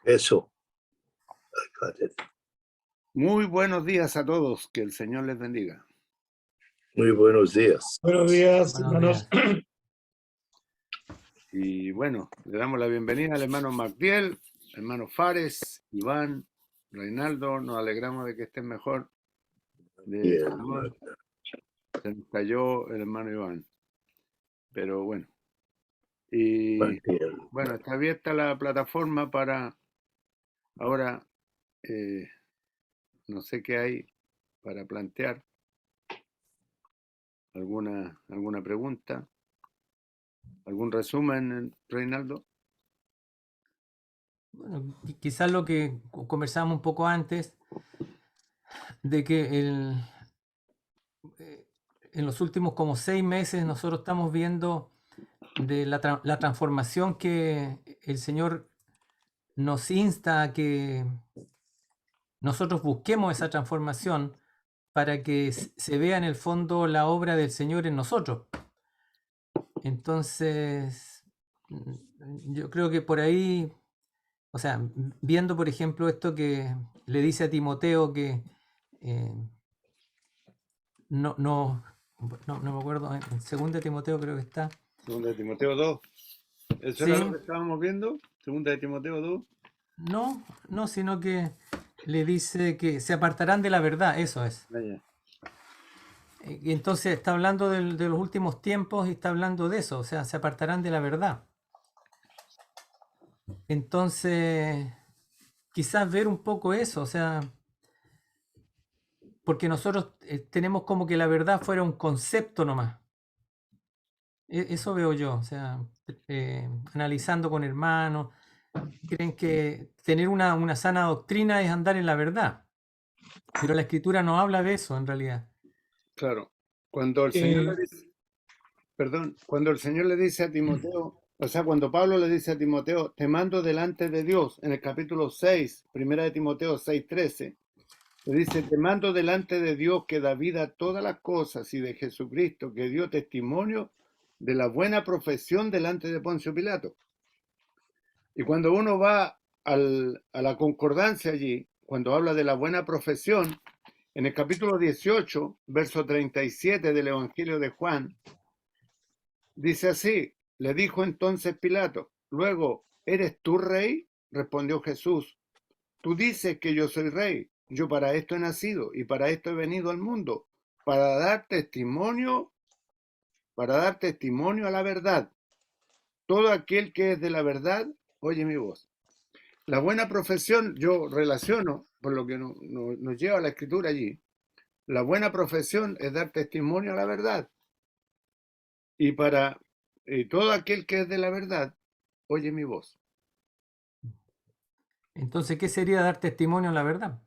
Eso. I got it. Muy buenos días a todos, que el Señor les bendiga. Muy buenos días. Buenos días, Buenos hermanos. días. Y bueno, le damos la bienvenida al hermano Magdiel, hermano Fares, Iván, Reinaldo. Nos alegramos de que estén mejor. Bien, Se nos cayó el hermano Iván. Pero bueno. Y Magdiel. bueno, está abierta la plataforma para ahora. No sé qué hay para plantear. ¿Alguna pregunta? ¿Algún resumen, Reinaldo? Bueno, quizás lo que conversamos un poco antes, de que en los últimos como 6 meses nosotros estamos viendo de la transformación que el Señor nos insta a que nosotros busquemos esa transformación para que se vea en el fondo la obra del Señor en nosotros. Entonces, yo creo que por ahí, o sea, viendo por ejemplo esto que le dice a Timoteo que no me acuerdo, en 2 Timoteo creo que está. 2 Timoteo 2. ¿Eso Sí. era lo que estábamos viendo? 2 Timoteo 2. No, sino que le dice que se apartarán de la verdad, eso es. Vaya. Y entonces está hablando de los últimos tiempos y está hablando de eso, o sea, se apartarán de la verdad. Entonces, quizás ver un poco eso, o sea, porque nosotros tenemos como que la verdad fuera un concepto nomás. Eso veo yo, o sea, analizando con hermanos, creen que tener una sana doctrina es andar en la verdad, pero la escritura no habla de eso en realidad. Claro. Cuando el Señor le dice, cuando el Señor le dice a Timoteo, o sea, cuando Pablo le dice a Timoteo, te mando delante de Dios, en el capítulo 6, 1 Timoteo 6:13, le dice, te mando delante de Dios que da vida a todas las cosas y de Jesucristo, que dio testimonio de la buena profesión delante de Poncio Pilato. Y cuando uno va a la concordancia allí, cuando habla de la buena profesión, en el capítulo 18, verso 37 del Evangelio de Juan, dice así, le dijo entonces Pilato, luego, ¿eres tú rey? Respondió Jesús, tú dices que yo soy rey, yo para esto he nacido y para esto he venido al mundo, para dar testimonio a la verdad. Todo aquel que es de la verdad, oye mi voz. La buena profesión, yo relaciono, por lo que nos lleva la escritura allí, la buena profesión es dar testimonio a la verdad. Y para todo aquel que es de la verdad, oye mi voz. Entonces, ¿qué sería dar testimonio a la verdad?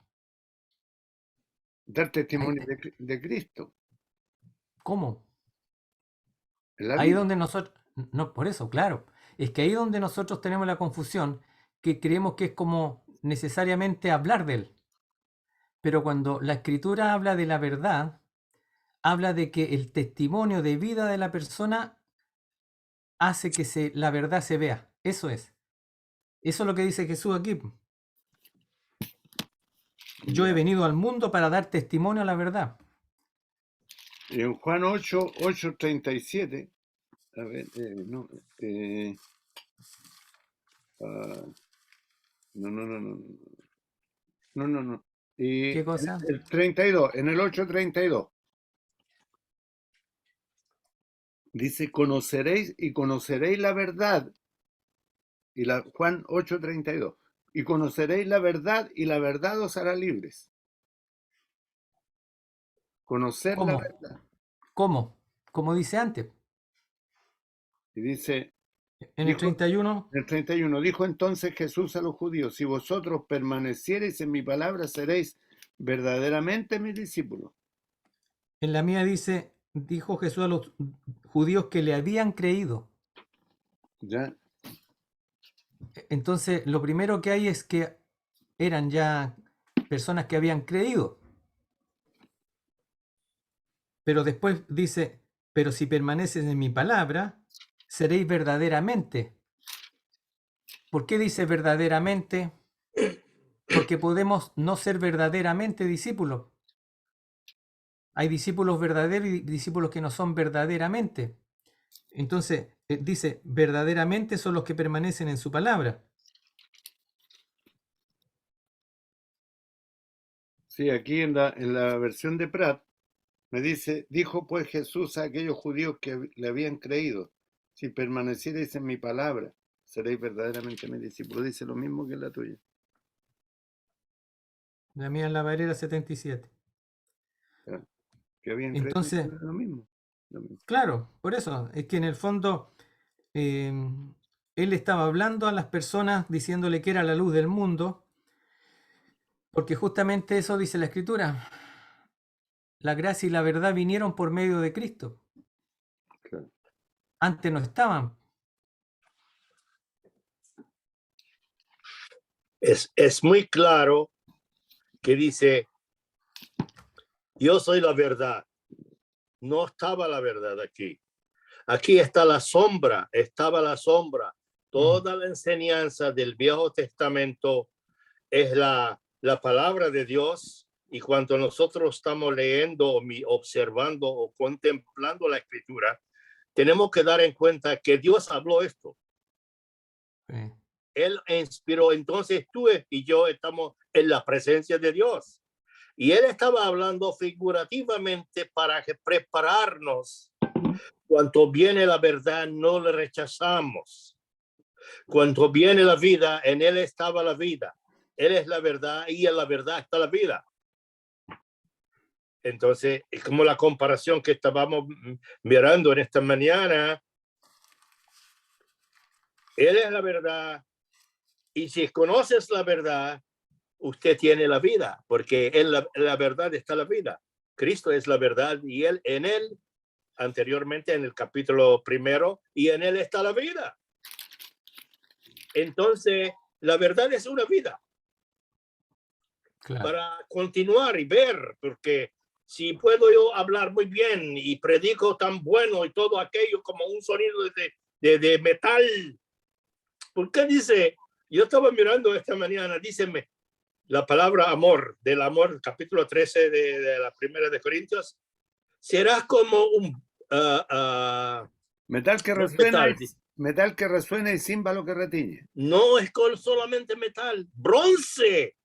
Dar testimonio de Cristo. ¿Cómo? En la Ahí vida. donde nosotros, no, por eso, claro, es que ahí donde nosotros tenemos la confusión, que creemos que es como necesariamente hablar de él. Pero cuando la escritura habla de la verdad, habla de que el testimonio de vida de la persona hace que la verdad se vea. Eso es. Eso es lo que dice Jesús aquí. Yo he venido al mundo para dar testimonio a la verdad. Y en Juan 8:37, a ver, no. Y ¿Qué cosa? el 32, en el 8:32, dice, conoceréis la verdad. Y Juan 8:32, y conoceréis la verdad y la verdad os hará libres. Conocer la ¿Cómo? verdad. ¿Cómo? Como dice antes. Y dice, En el 31, en el 31, dijo entonces Jesús a los judíos, si vosotros permaneciereis en mi palabra, seréis verdaderamente mis discípulos. en la mía dijo Jesús a los judíos que le habían creído. ¿Ya? Entonces, lo primero que hay es que eran ya personas que habían creído. Pero después dice, pero si permaneces en mi palabra, seréis verdaderamente. ¿Por qué dice verdaderamente? Porque podemos no ser verdaderamente discípulos. Hay discípulos verdaderos y discípulos que no son verdaderamente. Entonces, dice, verdaderamente son los que permanecen en su palabra. Sí, aquí en la versión de Prat me dice, dijo pues Jesús a aquellos judíos que le habían creído, si permanecierais en mi palabra, seréis verdaderamente mis discípulos. Dice lo mismo que en la tuya. La mía en la Valera 77. ¿Ya? Que habían creído Entonces, lo mismo. Lo mismo. claro, por eso, es que en el fondo él estaba hablando a las personas diciéndole que era la luz del mundo, porque justamente eso dice la Escritura. La gracia y la verdad vinieron por medio de Cristo. Claro. Antes no estaban. Es muy claro que dice, yo soy la verdad. No estaba la verdad aquí. Aquí está la sombra, estaba la sombra. Toda la enseñanza del Viejo Testamento es la palabra de Dios, y cuando nosotros estamos leyendo, observando o contemplando la Escritura, tenemos que dar en cuenta que Dios habló esto. Sí. Él inspiró. Entonces tú y yo estamos en la presencia de Dios. Y él estaba hablando figurativamente para que prepararnos. Cuando viene la verdad, no le rechazamos. Cuando viene la vida, en él estaba la vida. Él es la verdad y en la verdad está la vida. Entonces, es como la comparación que estábamos mirando en esta mañana. Él es la verdad. Y si conoces la verdad, usted tiene la vida, porque en la verdad está la vida. Cristo es la verdad y él, en él, anteriormente en el capítulo 1, y en él está la vida. Entonces, la verdad es una vida. Claro. Para continuar y ver, porque si puedo yo hablar muy bien y predico tan bueno y todo aquello como un sonido de metal, ¿por qué dice? Yo estaba mirando esta mañana, díceme, la palabra amor, del amor, capítulo 13 de la primera de Corintios, será como un Metal que no, resuena, metal que resuena y címbalo que retiñe. no es solamente metal, bronce,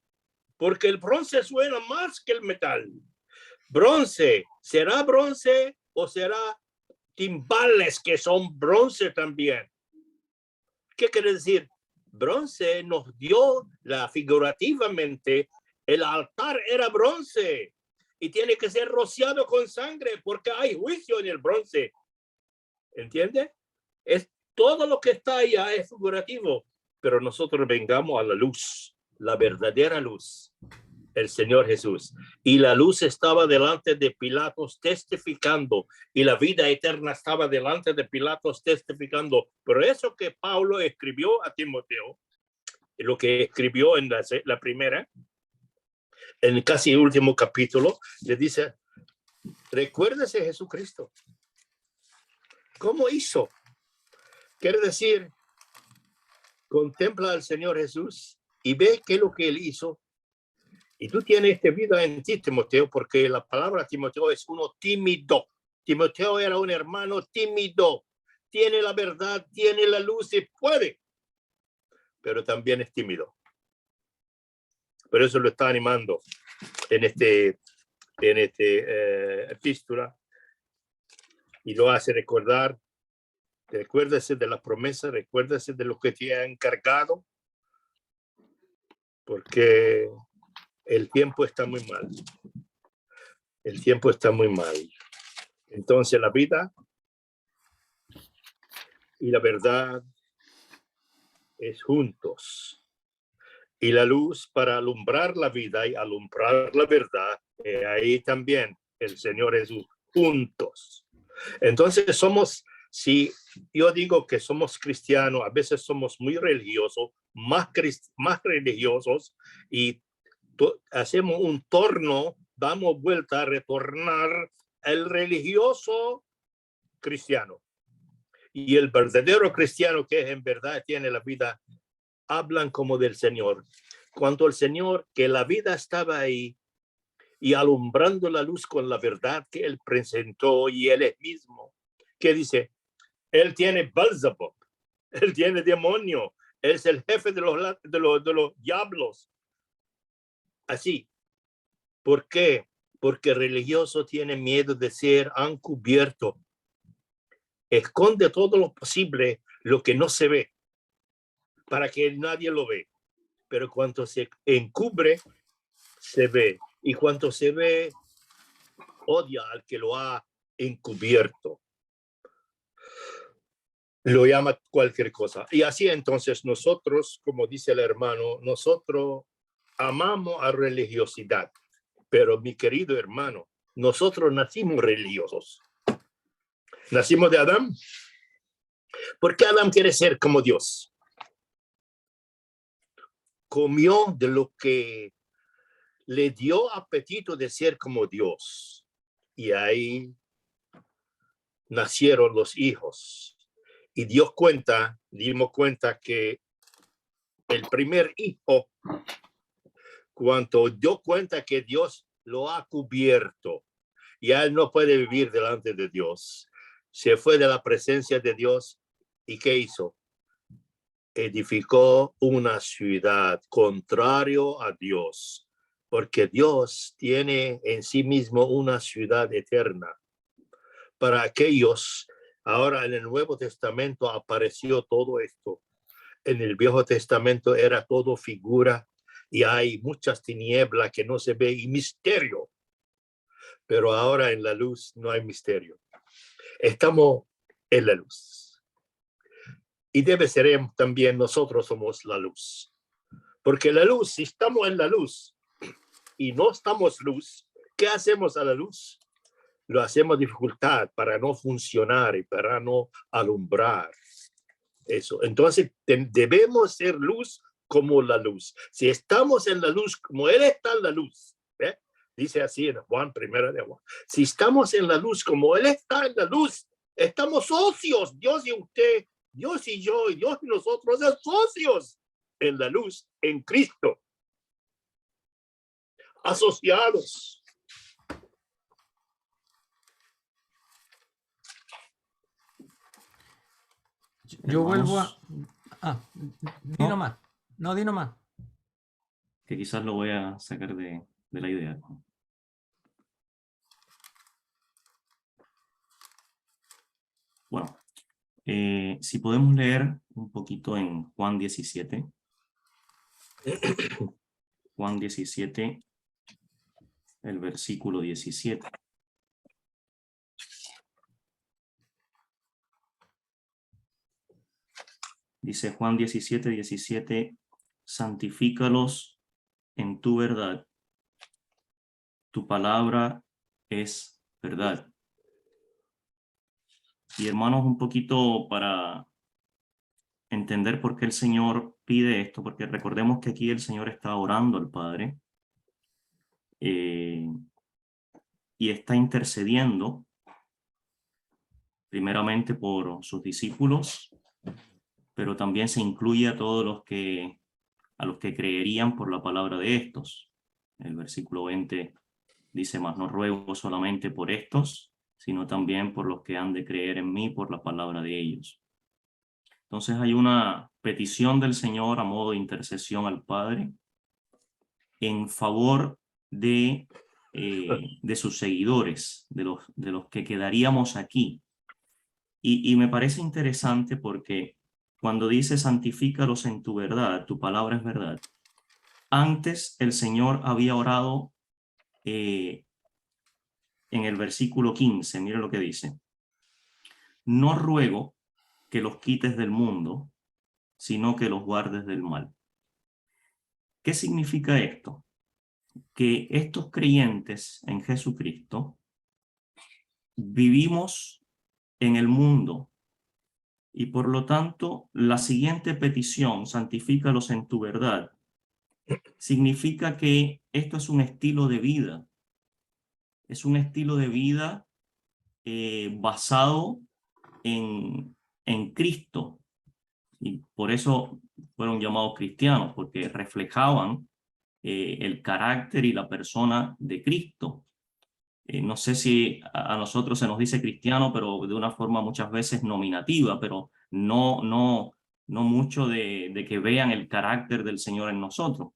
porque el bronce suena más que el metal. Bronce, ¿será bronce o será timbales que son bronce también? ¿Qué quiere decir? Bronce nos dio figurativamente, el altar era bronce y tiene que ser rociado con sangre porque hay juicio en el bronce. ¿Entiende? Es todo lo que está allá es figurativo, pero nosotros vengamos a la luz, la verdadera luz, el Señor Jesús. Y la luz estaba delante de Pilatos testificando, y la vida eterna estaba delante de Pilatos testificando. Pero eso que Pablo escribió a Timoteo, lo que escribió en la primera, en casi el último capítulo, le dice, recuérdese Jesucristo. ¿Cómo hizo? Quiere decir, contempla al Señor Jesús y ve qué es lo que él hizo. Y tú tienes esta vida en ti, Timoteo, porque la palabra Timoteo es uno tímido. Timoteo era un hermano tímido. Tiene la verdad, tiene la luz y puede, pero también es tímido. Por eso lo está animando en este epístola, y lo hace recordar. Recuérdese de las promesas, recuérdese de lo que te ha encargado, porque el tiempo está muy mal. El tiempo está muy mal. Entonces la vida y la verdad es juntos. Y la luz para alumbrar la vida y alumbrar la verdad, ahí también el Señor Jesús, juntos. Entonces somos, si yo digo que somos cristianos, a veces somos muy religiosos, más religiosos, y hacemos un torno, damos vuelta a retornar al religioso cristiano. Y el verdadero cristiano, que en verdad tiene la vida, hablan como del Señor. cuando el Señor, que la vida estaba ahí y alumbrando la luz con la verdad que Él presentó y Él es mismo, que dice, Él tiene Beelzebub, Él tiene demonio, Él es el jefe de los diablos. Así. ¿Por qué? Porque el religioso tiene miedo de ser encubierto. Esconde todo lo posible, lo que no se ve, para que nadie lo ve. Pero cuando se encubre, se ve. Y cuando se ve, odia al que lo ha encubierto. Lo llama cualquier cosa. Y así entonces nosotros, como dice el hermano, nosotros amamos a religiosidad. Pero mi querido hermano, nosotros nacimos religiosos. Nacimos de Adán. ¿Por qué Adán quiere ser como Dios? Comió de lo que le dio apetito de ser como Dios. Y ahí nacieron los hijos. Y dimos cuenta que el primer hijo, cuando dio cuenta que Dios lo ha cubierto, ya él no puede vivir delante de Dios. Se fue de la presencia de Dios. ¿Y qué hizo? Edificó una ciudad contrario a Dios, porque Dios tiene en sí mismo una ciudad eterna. Para aquellos, ahora en el Nuevo Testamento apareció todo esto. En el Viejo Testamento era todo figura y hay muchas tinieblas que no se ve y misterio. Pero ahora en la luz no hay misterio. Estamos en la luz. Y debe ser también nosotros somos la luz. Porque la luz, si estamos en la luz y no estamos luz, ¿qué hacemos a la luz? Lo hacemos dificultad para no funcionar y para no alumbrar. Eso. Entonces debemos ser luz como la luz. Si estamos en la luz como Él está en la luz, ¿eh? Dice así en Juan, primera de Juan. Si estamos en la luz como Él está en la luz, estamos socios, Dios y usted, Dios y yo, y Dios y nosotros, socios en la luz, en Cristo, asociados. Yo vuelvo a... Hermanos, di no, nomás. No, di nomás. que quizás lo voy a sacar de la idea. Bueno, si podemos leer un poquito en Juan 17. Juan 17, el versículo 17. Dice Juan 17, 17, santifícalos en tu verdad. Tu palabra es verdad. Y hermanos, un poquito para entender por qué el Señor pide esto, porque recordemos que aquí el Señor está orando al Padre y está intercediendo primeramente por sus discípulos, pero también se incluye a todos los que creerían por la palabra de estos. El versículo 20 dice, mas no ruego solamente por estos, sino también por los que han de creer en mí por la palabra de ellos. Entonces hay una petición del Señor a modo de intercesión al Padre en favor de sus seguidores, de los que quedaríamos aquí. Y me parece interesante porque cuando dice santifícalos en tu verdad, tu palabra es verdad, antes el Señor había orado en el versículo 15, mire lo que dice. No ruego que los quites del mundo, sino que los guardes del mal. ¿Qué significa esto? Que estos creyentes en Jesucristo vivimos en el mundo y por lo tanto la siguiente petición, santifícalos en tu verdad, significa que esto es un estilo de vida. Es un estilo de vida basado en Cristo. Y por eso fueron llamados cristianos, porque reflejaban el carácter y la persona de Cristo. No sé si a nosotros se nos dice cristiano, pero de una forma muchas veces nominativa, pero no mucho de que vean el carácter del Señor en nosotros,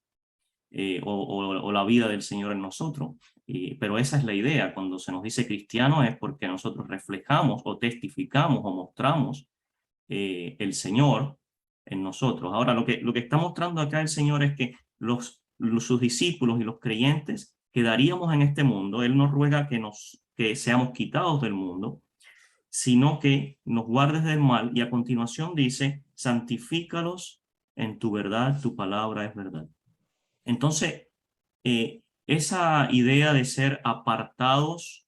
o la vida del Señor en nosotros. Pero esa es la idea. Cuando se nos dice cristiano es porque nosotros reflejamos o testificamos o mostramos el Señor en nosotros. Ahora, lo que está mostrando acá el Señor es que sus discípulos y los creyentes quedaríamos en este mundo. Él nos ruega que seamos quitados del mundo, sino que nos guardes del mal. Y a continuación dice, santifícalos en tu verdad, tu palabra es verdad. Entonces, esa idea de ser apartados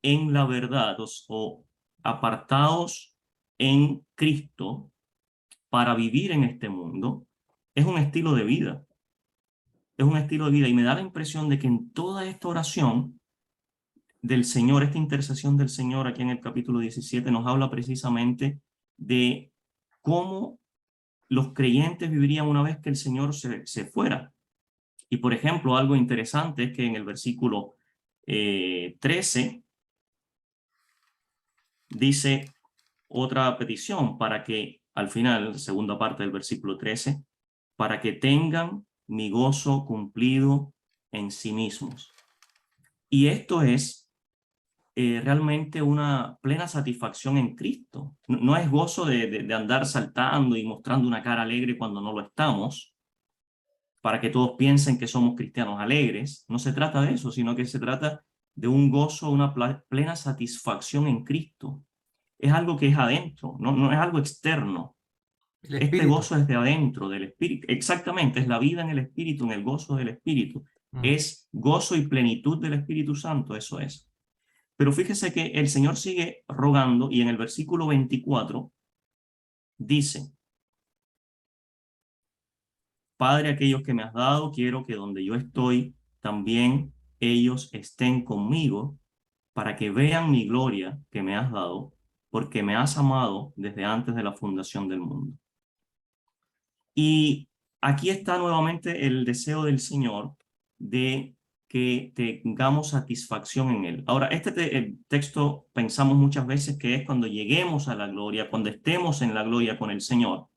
en la verdad o apartados en Cristo para vivir en este mundo es un estilo de vida. Es un estilo de vida y me da la impresión de que en toda esta oración del Señor, esta intercesión del Señor aquí en el capítulo 17 nos habla precisamente de cómo los creyentes vivirían una vez que el Señor se fuera. Y por ejemplo, algo interesante es que en el versículo 13 dice otra petición para que, al final, segunda parte del versículo 13, para que tengan mi gozo cumplido en sí mismos. Y esto es realmente una plena satisfacción en Cristo. No es gozo de andar saltando y mostrando una cara alegre cuando no lo estamos, para que todos piensen que somos cristianos alegres. No se trata de eso, sino que se trata de un gozo, una plena satisfacción en Cristo. Es algo que es adentro, no es algo externo. El Este espíritu. gozo es de adentro, del espíritu. Exactamente, es la vida en el espíritu, en el gozo del espíritu. Es gozo y plenitud del Espíritu Santo, eso es. Pero fíjese que el Señor sigue rogando y en el versículo 24 dice, Padre, aquellos que me has dado, quiero que donde yo estoy, también ellos estén conmigo, para que vean mi gloria que me has dado, porque me has amado desde antes de la fundación del mundo. Y aquí está nuevamente el deseo del Señor de que tengamos satisfacción en Él. Ahora, el texto pensamos muchas veces que es cuando lleguemos a la gloria, cuando estemos en la gloria con el Señor.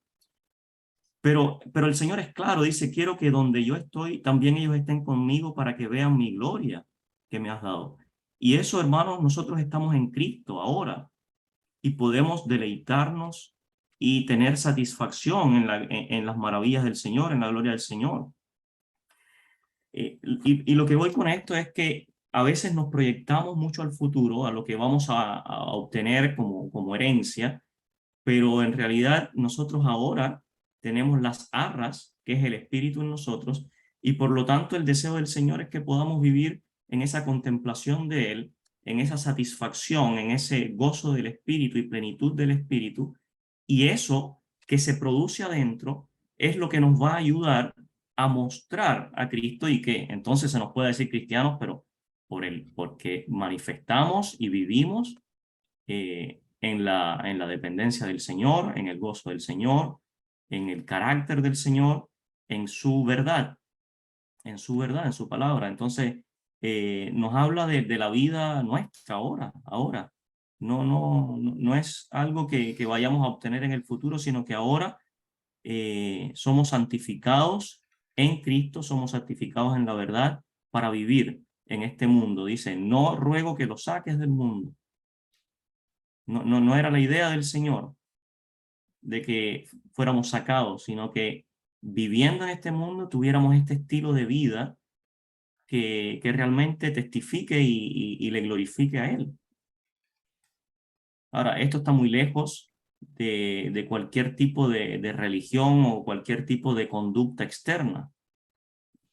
Pero el Señor es claro, dice, quiero que donde yo estoy, también ellos estén conmigo para que vean mi gloria que me has dado. Y eso, hermanos, nosotros estamos en Cristo ahora y podemos deleitarnos y tener satisfacción en las maravillas del Señor, en la gloria del Señor. Y lo que voy con esto es que a veces nos proyectamos mucho al futuro, a lo que vamos a obtener como herencia, pero en realidad nosotros ahora tenemos las arras, que es el Espíritu en nosotros, y por lo tanto el deseo del Señor es que podamos vivir en esa contemplación de Él, en esa satisfacción, en ese gozo del Espíritu y plenitud del Espíritu, y eso que se produce adentro es lo que nos va a ayudar a mostrar a Cristo y que entonces se nos puede decir cristianos, pero porque manifestamos y vivimos en la dependencia del Señor, en el gozo del Señor, en el carácter del Señor, en su verdad, en su palabra. Entonces, nos habla de la vida nuestra ahora. No es algo que vayamos a obtener en el futuro, sino que ahora somos santificados en Cristo, somos santificados en la verdad para vivir en este mundo. Dice, no ruego que lo saques del mundo. No era la idea del Señor de que fuéramos sacados, sino que viviendo en este mundo tuviéramos este estilo de vida que realmente testifique y le glorifique a Él. Ahora, esto está muy lejos de cualquier tipo de religión o cualquier tipo de conducta externa.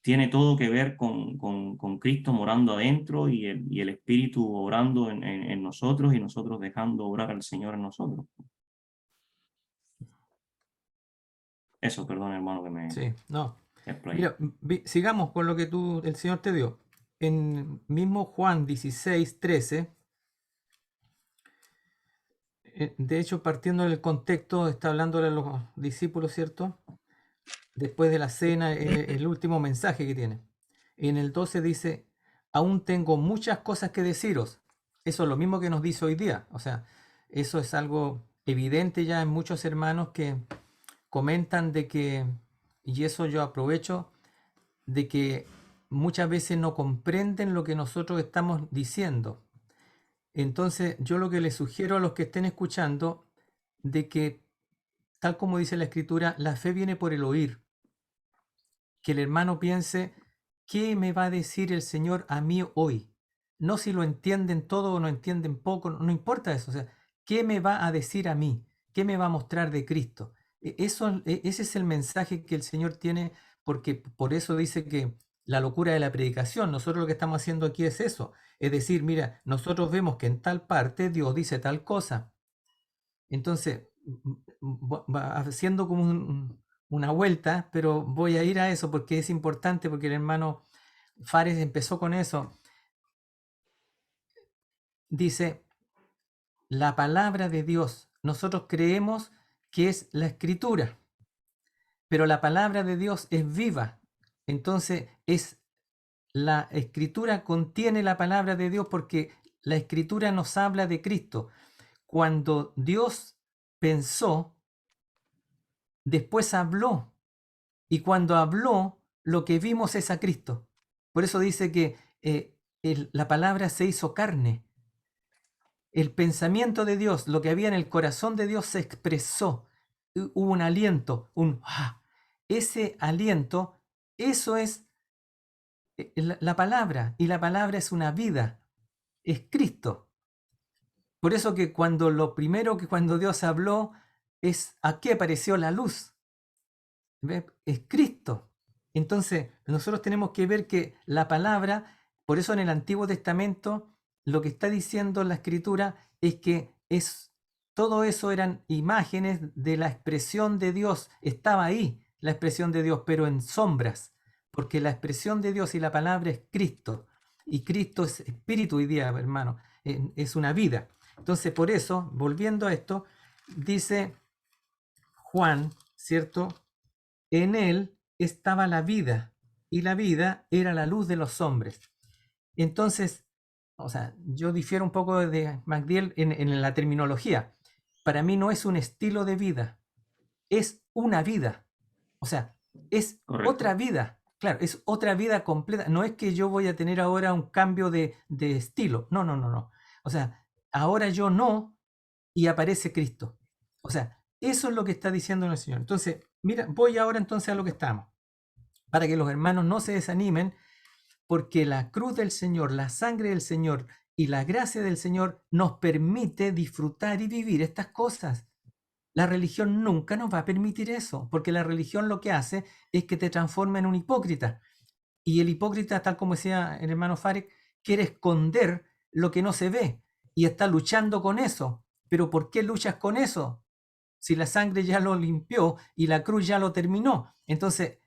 Tiene todo que ver con Cristo morando adentro y el Espíritu obrando en nosotros y nosotros dejando obrar al Señor en nosotros. Eso, perdón, hermano, que me Sí, no. explayé. Mira, sigamos con lo que el Señor te dio. En mismo Juan 16:13, De hecho, partiendo del contexto, está hablándole a los discípulos, ¿cierto? Después de la cena, el último mensaje que tiene. En el 12 dice, aún tengo muchas cosas que deciros. Eso es lo mismo que nos dice hoy día. O sea, eso es algo evidente ya en muchos hermanos que comentan de que, y eso yo aprovecho, de que muchas veces no comprenden lo que nosotros estamos diciendo. Entonces, yo lo que les sugiero a los que estén escuchando, de que, tal como dice la Escritura, la fe viene por el oír. Que el hermano piense, ¿qué me va a decir el Señor a mí hoy? No si lo entienden todo o no entienden poco, no importa eso. O sea, ¿qué me va a decir a mí? ¿Qué me va a mostrar de Cristo? Ese es el mensaje que el Señor tiene, porque por eso dice que la locura de la predicación, nosotros lo que estamos haciendo aquí es eso. Es decir, mira, nosotros vemos que en tal parte Dios dice tal cosa. Entonces, va haciendo como una vuelta, pero voy a ir a eso porque es importante, porque el hermano Fares empezó con eso. Dice, la palabra de Dios, nosotros creemos que es la Escritura, pero la palabra de Dios es viva. Entonces, la Escritura contiene la palabra de Dios porque la Escritura nos habla de Cristo. Cuando Dios pensó, después habló. Y cuando habló, lo que vimos es a Cristo. Por eso dice que la palabra se hizo carne. El pensamiento de Dios, lo que había en el corazón de Dios se expresó. Hubo un aliento, ese aliento, eso es la palabra. Y la palabra es una vida, es Cristo. Por eso que lo primero que cuando Dios habló es ¿a qué apareció la luz? ¿Ve? Es Cristo. Entonces, nosotros tenemos que ver que la palabra, por eso en el Antiguo Testamento, lo que está diciendo la Escritura es que todo eso eran imágenes de la expresión de Dios. Estaba ahí la expresión de Dios, pero en sombras, porque la expresión de Dios y la palabra es Cristo. Y Cristo es espíritu hoy día, hermano, es una vida. Entonces, por eso, volviendo a esto, dice Juan, ¿cierto? En él estaba la vida, y la vida era la luz de los hombres. Entonces, o sea, yo difiero un poco de MacDill en la terminología. Para mí no es un estilo de vida, es una vida. O sea, es Correcto. otra vida. Claro, es otra vida completa. No es que yo voy a tener ahora un cambio de estilo. No, no, no, no. O sea, ahora yo no, y aparece Cristo. O sea, eso es lo que está diciendo el Señor. Entonces, mira, voy ahora entonces a lo que estamos, para que los hermanos no se desanimen, porque la cruz del Señor, la sangre del Señor y la gracia del Señor nos permite disfrutar y vivir estas cosas. La religión nunca nos va a permitir eso, porque la religión lo que hace es que te transforma en un hipócrita. Y el hipócrita, tal como decía el hermano Farek, quiere esconder lo que no se ve y está luchando con eso. Pero ¿por qué luchas con eso? Si la sangre ya lo limpió y la cruz ya lo terminó. Entonces,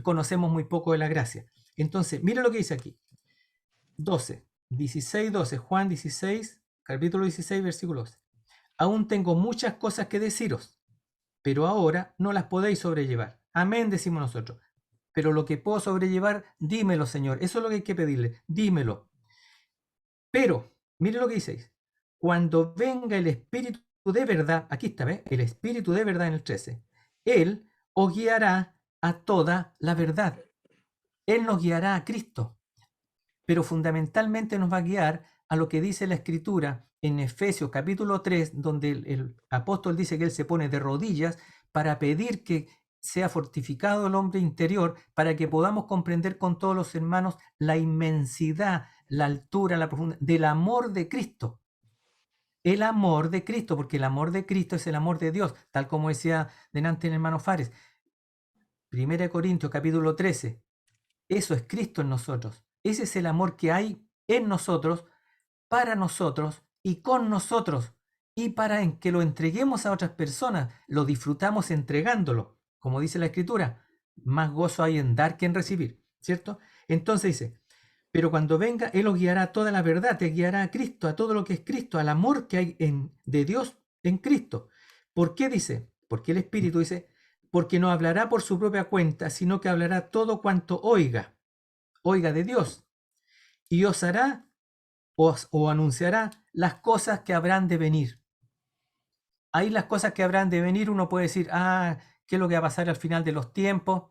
conocemos muy poco de la gracia. Entonces, mira lo que dice aquí. 16, 12, Juan 16, capítulo 16, versículo 12. Aún tengo muchas cosas que deciros, pero ahora no las podéis sobrellevar. Amén, decimos nosotros. Pero lo que puedo sobrellevar, dímelo, Señor. Eso es lo que hay que pedirle. Dímelo. Pero, mire lo que dice. Cuando venga el Espíritu de verdad, aquí está, ¿ves? El Espíritu de verdad en el 13. Él os guiará a toda la verdad. Él nos guiará a Cristo. Pero fundamentalmente nos va a guiar a lo que dice la Escritura en Efesios capítulo 3, donde el apóstol dice que él se pone de rodillas para pedir que sea fortificado el hombre interior, para que podamos comprender con todos los hermanos la inmensidad, la altura, la profundidad del amor de Cristo. El amor de Cristo, porque el amor de Cristo es el amor de Dios, tal como decía delante el hermano Fares. 1 Corintios capítulo 13. Eso es Cristo en nosotros. Ese es el amor que hay en nosotros, para nosotros y con nosotros. Y para en que lo entreguemos a otras personas, lo disfrutamos entregándolo. Como dice la Escritura, más gozo hay en dar que en recibir, ¿cierto? Entonces dice, pero cuando venga, Él os guiará a toda la verdad, te guiará a Cristo, a todo lo que es Cristo, al amor que hay de Dios en Cristo. ¿Por qué dice? Porque el Espíritu dice, porque no hablará por su propia cuenta, sino que hablará todo cuanto oiga de Dios, y os hará o anunciará las cosas que habrán de venir. Ahí las cosas que habrán de venir, uno puede decir, ¿qué es lo que va a pasar al final de los tiempos?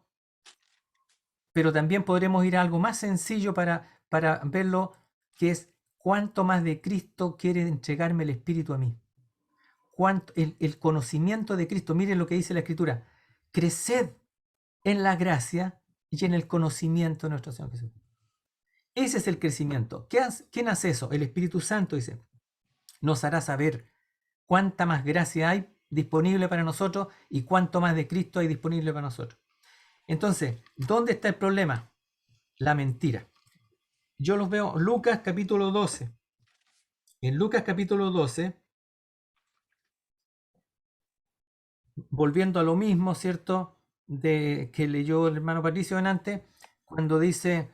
Pero también podremos ir a algo más sencillo para verlo, que es cuánto más de Cristo quiere entregarme el Espíritu a mí. Cuánto, el conocimiento de Cristo. Miren lo que dice la Escritura. Creced en la gracia y en el conocimiento de nuestro Señor Jesús. Ese es el crecimiento. ¿Quién hace eso? El Espíritu Santo dice. Nos hará saber cuánta más gracia hay disponible para nosotros y cuánto más de Cristo hay disponible para nosotros. Entonces, ¿dónde está el problema? La mentira. Yo los veo, Lucas capítulo 12. En Lucas capítulo 12, volviendo a lo mismo, ¿cierto? Que leyó el hermano Patricio antes, cuando dice,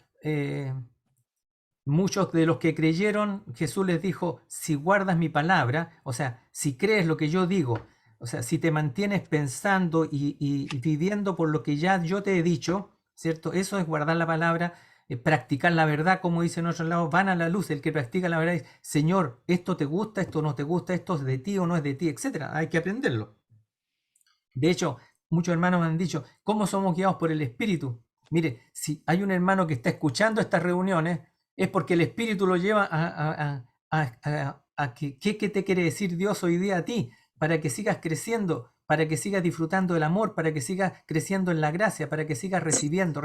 muchos de los que creyeron, Jesús les dijo, si guardas mi palabra, o sea, si crees lo que yo digo, o sea, si te mantienes pensando y viviendo por lo que ya yo te he dicho, ¿cierto? Eso es guardar la palabra, practicar la verdad, como dice en otro lado, van a la luz, el que practica la verdad dice, Señor, esto te gusta, esto no te gusta, esto es de ti o no es de ti, etcétera. Hay que aprenderlo. De hecho, muchos hermanos me han dicho, ¿cómo somos guiados por el Espíritu? Mire, si hay un hermano que está escuchando estas reuniones, es porque el Espíritu lo lleva a que, ¿qué te quiere decir Dios hoy día a ti? Para que sigas creciendo, para que sigas disfrutando del amor, para que sigas creciendo en la gracia, para que sigas recibiendo.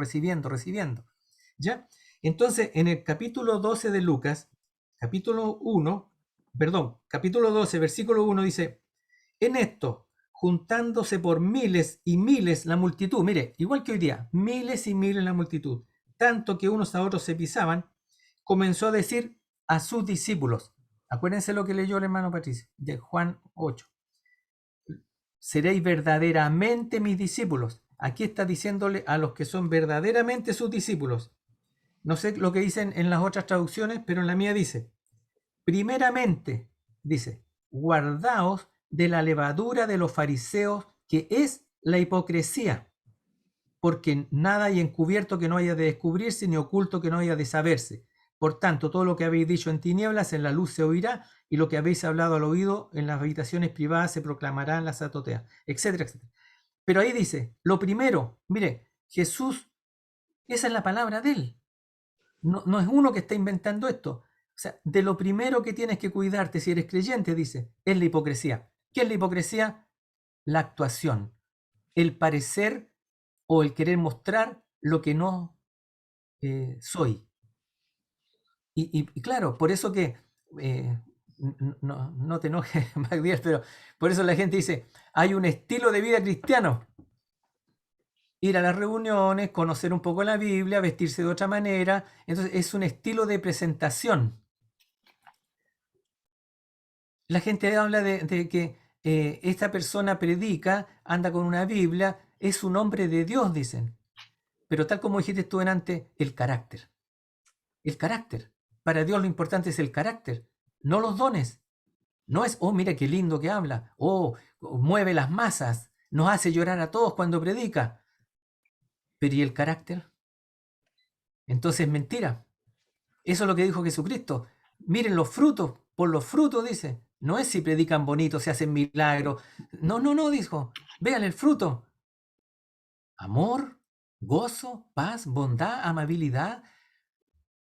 ¿Ya? Entonces, en el capítulo 12 de Lucas, capítulo 12, versículo 1 dice, en esto, juntándose por miles y miles la multitud, mire, igual que hoy día, miles y miles la multitud, tanto que unos a otros se pisaban, comenzó a decir a sus discípulos, acuérdense lo que leyó el hermano Patricio, de Juan 8, seréis verdaderamente mis discípulos. Aquí está diciéndole a los que son verdaderamente sus discípulos. No sé lo que dicen en las otras traducciones, pero en la mía dice, primeramente, dice, guardaos de la levadura de los fariseos, que es la hipocresía, porque nada hay encubierto que no haya de descubrirse, ni oculto que no haya de saberse. Por tanto, todo lo que habéis dicho en tinieblas, en la luz se oirá, y lo que habéis hablado al oído, en las habitaciones privadas se proclamará en las azoteas, etcétera, etcétera. Pero ahí dice, lo primero, mire, Jesús, esa es la palabra de él. No es uno que está inventando esto. O sea, de lo primero que tienes que cuidarte si eres creyente, dice, es la hipocresía. ¿Qué es la hipocresía? La actuación, el parecer o el querer mostrar lo que no soy. Y claro, por eso que, no te enojes, Magdiel, pero por eso la gente dice, hay un estilo de vida cristiano. Ir a las reuniones, conocer un poco la Biblia, vestirse de otra manera. Entonces es un estilo de presentación. La gente habla de que esta persona predica, anda con una Biblia, es un hombre de Dios, dicen. Pero tal como dijiste tú antes, el carácter. El carácter. Para Dios lo importante es el carácter, no los dones. No es, oh, mira qué lindo que habla, oh, mueve las masas, nos hace llorar a todos cuando predica. Pero ¿y el carácter? Entonces, mentira. Eso es lo que dijo Jesucristo. Miren los frutos, por los frutos, dice. No es si predican bonito, si hacen milagros. No, dijo. Vean el fruto. Amor, gozo, paz, bondad, amabilidad,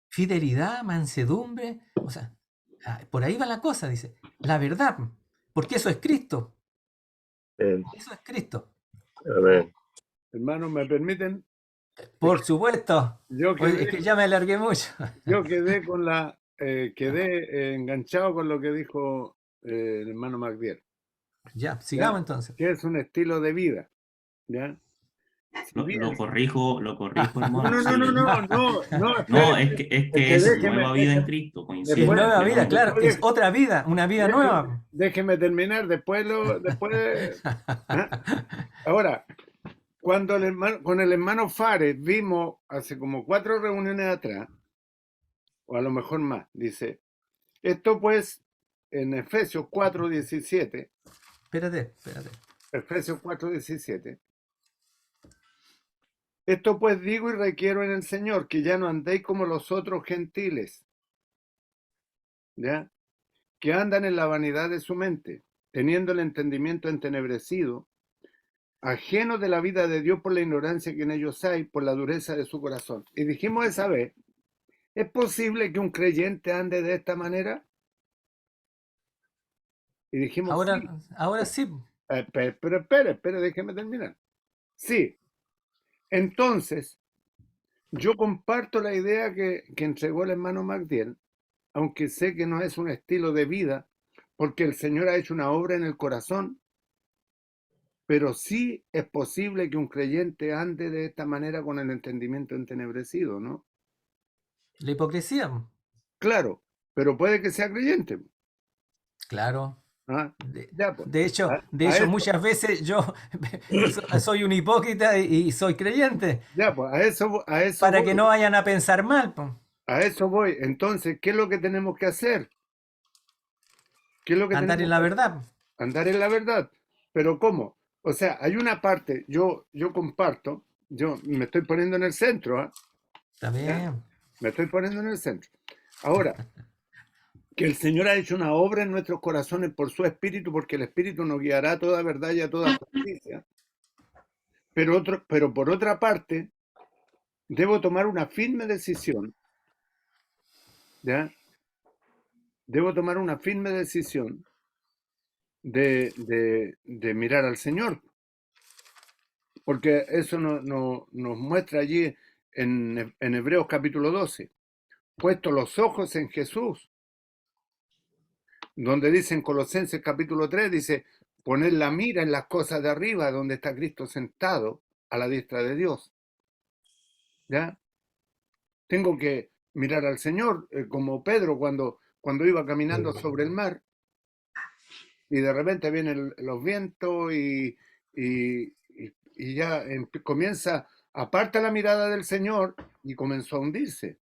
fidelidad, mansedumbre. O sea, por ahí va la cosa, dice. La verdad. Porque eso es Cristo. Eso es Cristo. Amén. Hermanos, ¿me permiten? Por supuesto. Yo Es que ya me alargué mucho. Yo quedé con quedé enganchado con lo que dijo el hermano Magdiel. Ya, sigamos entonces. Que es un estilo de vida, ¿ya? Lo corrijo, hermano. No, es que es déjeme, nueva vida en Cristo. Es nueva vida, claro, es otra vida, una vida nueva. Déjeme terminar, después ¿ah? Ahora, cuando con el hermano Fares vimos hace como 4 reuniones atrás, o a lo mejor más, dice, esto pues en Efesios 4:17. Espérate. Efesios 4:17. Esto pues digo y requiero en el Señor, que ya no andéis como los otros gentiles, ¿ya? Que andan en la vanidad de su mente, teniendo el entendimiento entenebrecido, ajenos de la vida de Dios por la ignorancia que en ellos hay, por la dureza de su corazón. Y dijimos esa vez, ¿es posible que un creyente ande de esta manera? Y dijimos, sí. Ahora sí. Pero espere, déjeme terminar. Sí. Entonces, yo comparto la idea que entregó el hermano Magdiel, aunque sé que no es un estilo de vida, porque el Señor ha hecho una obra en el corazón, pero sí es posible que un creyente ande de esta manera con el entendimiento entenebrecido, ¿no? La hipocresía. Claro, pero puede que sea creyente. Claro. ¿Ah? De, Ya, pues. de hecho, eso, muchas veces yo soy un hipócrita y soy creyente. ya, pues, a eso Para voy. que no vayan a pensar mal, po. A eso voy. Entonces, ¿qué es lo que tenemos que hacer? ¿Qué es lo que Andar en tenemos la que hacer? verdad. Andar en la verdad. Pero ¿cómo? O sea, hay una parte, yo comparto, yo me estoy poniendo en el centro, ¿ah? Está bien. Me estoy poniendo en el centro. Ahora, que el Señor ha hecho una obra en nuestros corazones por su Espíritu, porque el Espíritu nos guiará a toda verdad y a toda justicia. Pero por otra parte, debo tomar una firme decisión, ¿ya? Debo tomar una firme decisión de mirar al Señor, porque eso nos muestra allí en Hebreos capítulo 12, puesto los ojos en Jesús, donde dice en Colosenses capítulo 3, dice, poner la mira en las cosas de arriba, donde está Cristo sentado a la diestra de Dios. ¿Ya? Tengo que mirar al Señor, como Pedro cuando iba caminando sobre el mar, y de repente vienen los vientos y ya comienza, aparta la mirada del Señor y comenzó a hundirse.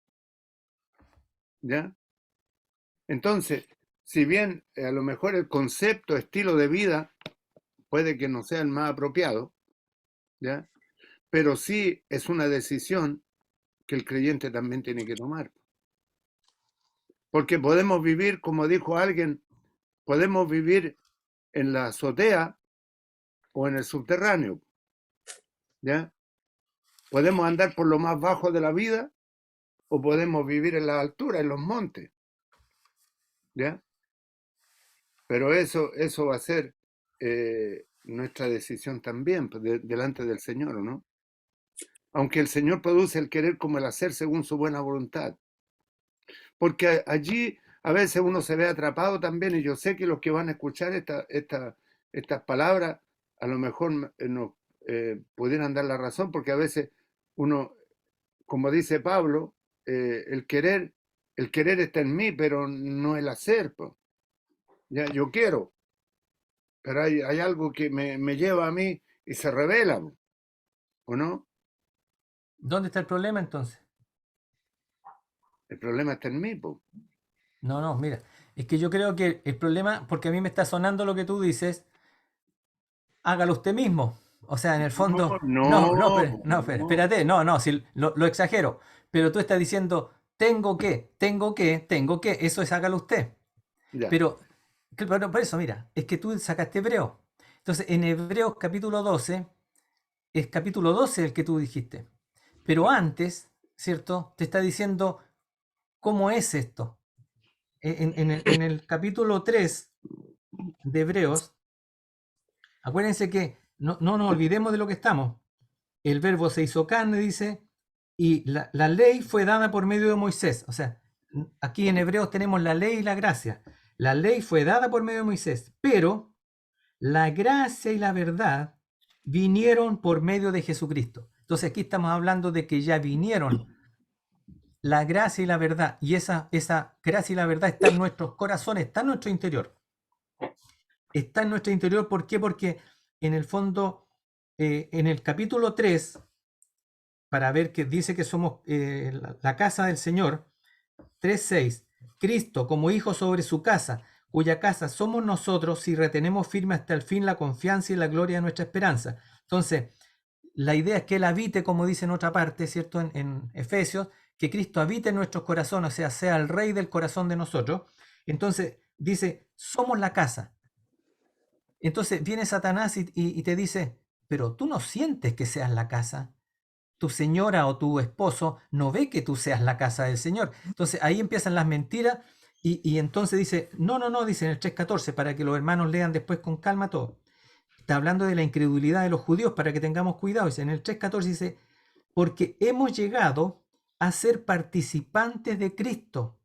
¿Ya? Entonces, si bien a lo mejor el concepto, estilo de vida, puede que no sea el más apropiado, ¿ya? Pero sí es una decisión que el creyente también tiene que tomar. Porque podemos vivir, como dijo alguien, podemos vivir en la azotea o en el subterráneo, ¿ya? Podemos andar por lo más bajo de la vida o podemos vivir en la altura, en los montes, ¿ya? Pero eso va a ser nuestra decisión también delante del Señor, ¿o no? Aunque el Señor produce el querer como el hacer según su buena voluntad. Porque allí a veces uno se ve atrapado también, y yo sé que los que van a escuchar estas palabras a lo mejor nos pudieran dar la razón, porque a veces uno, como dice Pablo, el querer está en mí, pero no el hacer. Pues. Ya, yo quiero, pero hay algo que me lleva a mí y se revela, ¿o no? ¿Dónde está el problema entonces? El problema está en mí, pues. No, mira. Es que yo creo que el problema, porque a mí me está sonando lo que tú dices, hágalo usted mismo. O sea, en el fondo, espérate, si lo exagero, pero tú estás diciendo, tengo que, eso es hágalo usted. Ya. Pero por eso, mira, es que tú sacaste Hebreo. Entonces, en Hebreos capítulo 12, es capítulo 12 el que tú dijiste. Pero antes, ¿cierto? Te está diciendo cómo es esto. En el capítulo 3 de Hebreos, acuérdense que no nos olvidemos de lo que estamos. El verbo se hizo carne, dice, y la ley fue dada por medio de Moisés. O sea, aquí en Hebreos tenemos la ley y la gracia. La ley fue dada por medio de Moisés, pero la gracia y la verdad vinieron por medio de Jesucristo. Entonces aquí estamos hablando de que ya vinieron la gracia y la verdad, y esa gracia y la verdad está en nuestros corazones, está en nuestro interior. Está en nuestro interior, ¿por qué? Porque en el fondo, en el capítulo 3, para ver que dice que somos la casa del Señor, 3:6, Cristo como hijo sobre su casa, cuya casa somos nosotros si retenemos firme hasta el fin la confianza y la gloria de nuestra esperanza. Entonces, la idea es que Él habite, como dice en otra parte, ¿cierto? En Efesios, que Cristo habite en nuestros corazones, o sea el rey del corazón de nosotros. Entonces, dice, somos la casa. Entonces viene Satanás y te dice, pero tú no sientes que seas la casa. Tu señora o tu esposo no ve que tú seas la casa del Señor. Entonces ahí empiezan las mentiras y entonces dice, no, dice en el 3.14, para que los hermanos lean después con calma todo. Está hablando de la incredulidad de los judíos para que tengamos cuidado. Dice, en el 3.14 dice, porque hemos llegado a ser participantes de Cristo,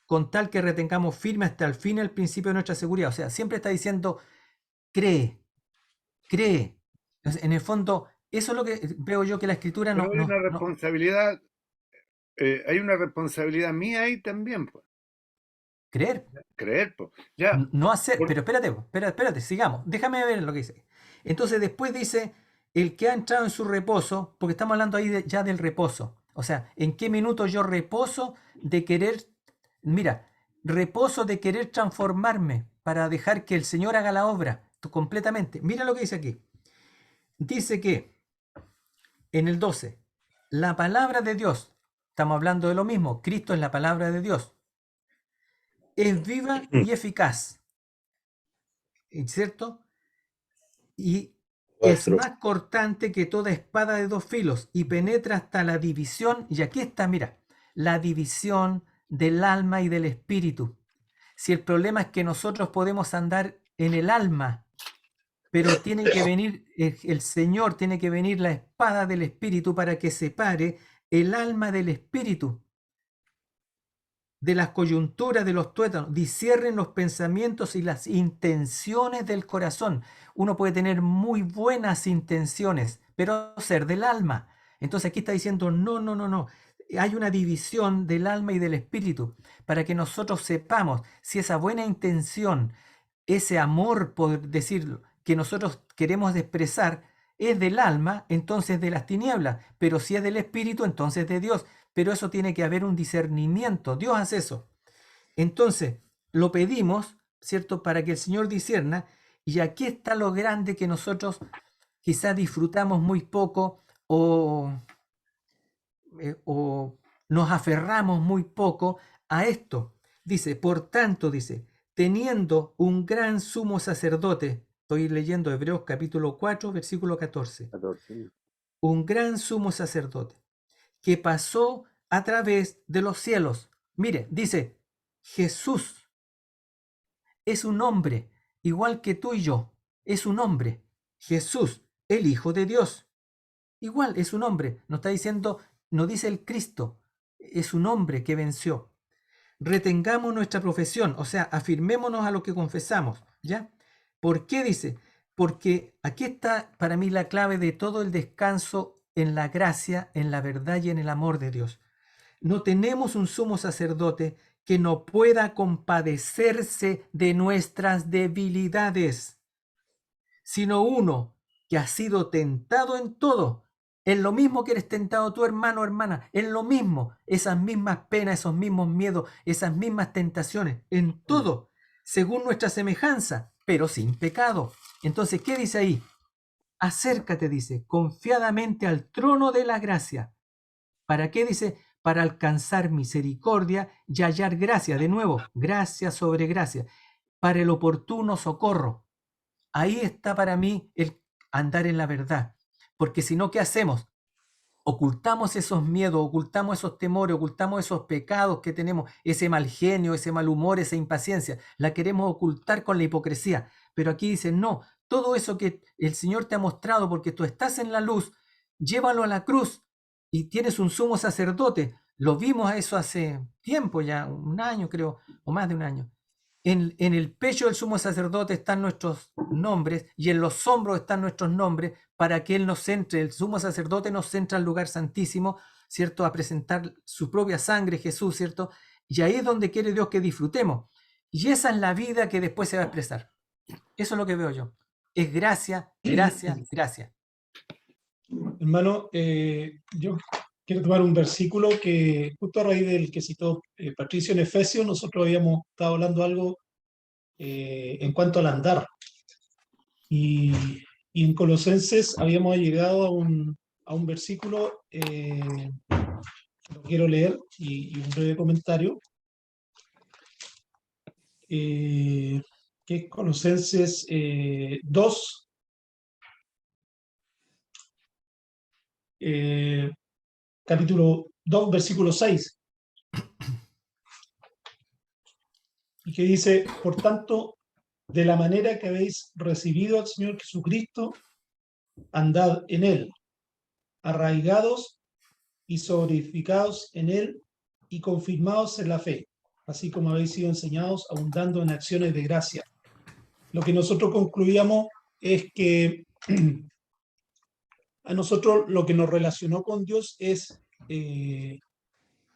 con tal que retengamos firme hasta el fin el principio de nuestra seguridad. O sea, siempre está diciendo, cree. Entonces, en el fondo, eso es lo que veo yo que la Escritura Pero no... hay una responsabilidad, mía ahí también, pues. Creer. Creer, pues. Ya. No hacer, pero espérate, sigamos. Déjame ver lo que dice. Entonces después dice, el que ha entrado en su reposo, porque estamos hablando ahí ya del reposo. O sea, ¿en qué minuto yo reposo de querer, reposo de querer transformarme para dejar que el Señor haga la obra completamente? Mira lo que dice aquí. Dice que en el 12, la palabra de Dios, estamos hablando de lo mismo, Cristo es la palabra de Dios, es viva y eficaz, ¿cierto? Y es más cortante que toda espada de dos filos y penetra hasta la división, y aquí está, mira, la división del alma y del espíritu. Si el problema es que nosotros podemos andar en el alma, pero tiene que venir el Señor, tiene que venir la espada del espíritu para que separe el alma del espíritu, de las coyunturas de los tuétanos, disciernen los pensamientos y las intenciones del corazón. Uno puede tener muy buenas intenciones, pero ser del alma. Entonces aquí está diciendo, no. Hay una división del alma y del espíritu para que nosotros sepamos si esa buena intención, ese amor, por decirlo, que nosotros queremos expresar, es del alma, entonces de las tinieblas, pero si es del espíritu, entonces de Dios. Pero eso tiene que haber un discernimiento. Dios hace eso. Entonces, lo pedimos, ¿cierto? Para que el Señor discierna. Y aquí está lo grande que nosotros quizás disfrutamos muy poco o nos aferramos muy poco a esto. Dice, por tanto, dice, teniendo un gran sumo sacerdote, estoy leyendo Hebreos capítulo 4, versículo 14. Un gran sumo sacerdote que pasó a través de los cielos. Mire, dice, Jesús es un hombre, igual que tú y yo, es un hombre. Jesús, el Hijo de Dios. Igual, es un hombre. No está diciendo, no dice el Cristo, es un hombre que venció. Retengamos nuestra profesión, o sea, afirmémonos a lo que confesamos, ¿ya? ¿Por qué dice? Porque aquí está para mí la clave de todo el descanso en la gracia, en la verdad y en el amor de Dios. No tenemos un sumo sacerdote que no pueda compadecerse de nuestras debilidades, sino uno que ha sido tentado en todo, en lo mismo que eres tentado tu hermano o hermana, en lo mismo, esas mismas penas, esos mismos miedos, esas mismas tentaciones, en todo, según nuestra semejanza, pero sin pecado. Entonces, ¿qué dice ahí? Acércate, dice, confiadamente al trono de la gracia. ¿Para qué? Dice, para alcanzar misericordia y hallar gracia. De nuevo, gracia sobre gracia. Para el oportuno socorro. Ahí está para mí el andar en la verdad. Porque si no, ¿qué hacemos? Ocultamos esos miedos, ocultamos esos temores, ocultamos esos pecados que tenemos, ese mal genio, ese mal humor, esa impaciencia. La queremos ocultar con la hipocresía. Pero aquí dice, no, todo eso que el Señor te ha mostrado porque tú estás en la luz, llévalo a la cruz y tienes un sumo sacerdote. Lo vimos a eso hace tiempo ya, un año creo, o más de un año. En el pecho del sumo sacerdote están nuestros nombres y en los hombros están nuestros nombres para que Él nos entre, el sumo sacerdote nos entra al lugar santísimo, ¿cierto? A presentar su propia sangre, Jesús, ¿cierto? Y ahí es donde quiere Dios que disfrutemos. Y esa es la vida que después se va a expresar. Eso es lo que veo yo. Es gracia. Hermano, yo quiero tomar un versículo que justo a raíz del que citó Patricio en Efesios, nosotros habíamos estado hablando algo en cuanto al andar. Y en Colosenses habíamos llegado a un versículo, lo quiero leer, y un breve comentario, que es Colosenses 2, capítulo 2, versículo 6, y que dice: por tanto, de la manera que habéis recibido al Señor Jesucristo, andad en Él, arraigados y sobreedificados en Él y confirmados en la fe, así como habéis sido enseñados, abundando en acciones de gracia. Lo que nosotros concluíamos es que a nosotros lo que nos relacionó con Dios es